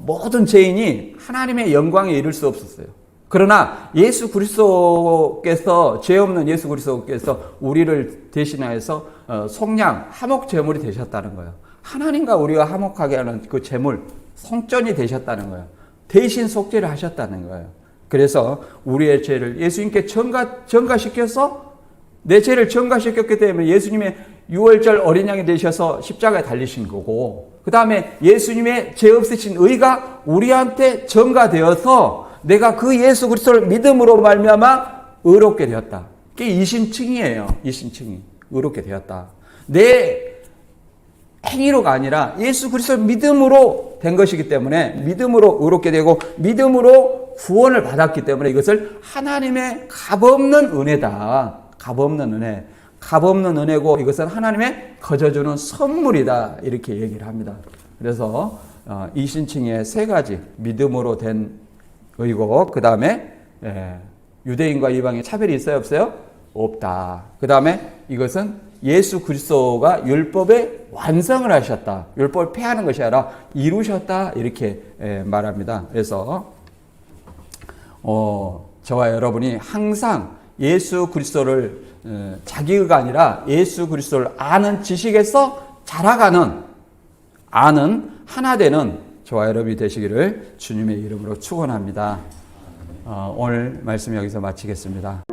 모든 죄인이 하나님의 영광에 이를 수 없었어요. 그러나 예수 그리스도께서 죄 없는 예수 그리스도께서 우리를 대신하여서 속량 화목 제물이 되셨다는 거예요. 하나님과 우리가 화목하게 하는 그 제물 성전이 되셨다는 거예요. 대신 속죄를 하셨다는 거예요. 그래서 우리의 죄를 예수님께 전가시켜서 내 죄를 전가시켰기 때문에 예수님의 6월절 어린 양이 되셔서 십자가에 달리신 거고, 그 다음에 예수님의 죄 없으신 의가 우리한테 전가되어서 내가 그 예수 그리스도를 믿음으로 말미암아 의롭게 되었다. 그게 이신칭이에요. 이신칭이 의롭게 되었다. 내 행위로가 아니라 예수 그리스도를 믿음으로 된 것이기 때문에 믿음으로 의롭게 되고 믿음으로 구원을 받았기 때문에 이것을 하나님의 값없는 은혜다. 값없는 은혜. 값없는 은혜고 이것은 하나님의 거저주는 선물이다. 이렇게 얘기를 합니다. 그래서 이신칭의 세 가지 믿음으로 된 의고, 그 다음에 유대인과 이방의 차별이 있어요? 없어요? 없다. 그 다음에 이것은 예수 그리스도가 율법의 완성을 하셨다. 율법을 폐하는 것이 아니라 이루셨다. 이렇게 말합니다. 그래서 저와 여러분이 항상 예수 그리스도를 자기의가 아니라 예수 그리스도를 아는 지식에서 자라가는, 아는 하나 되는 저와 여러분이 되시기를 주님의 이름으로 축원합니다. 오늘 말씀 여기서 마치겠습니다.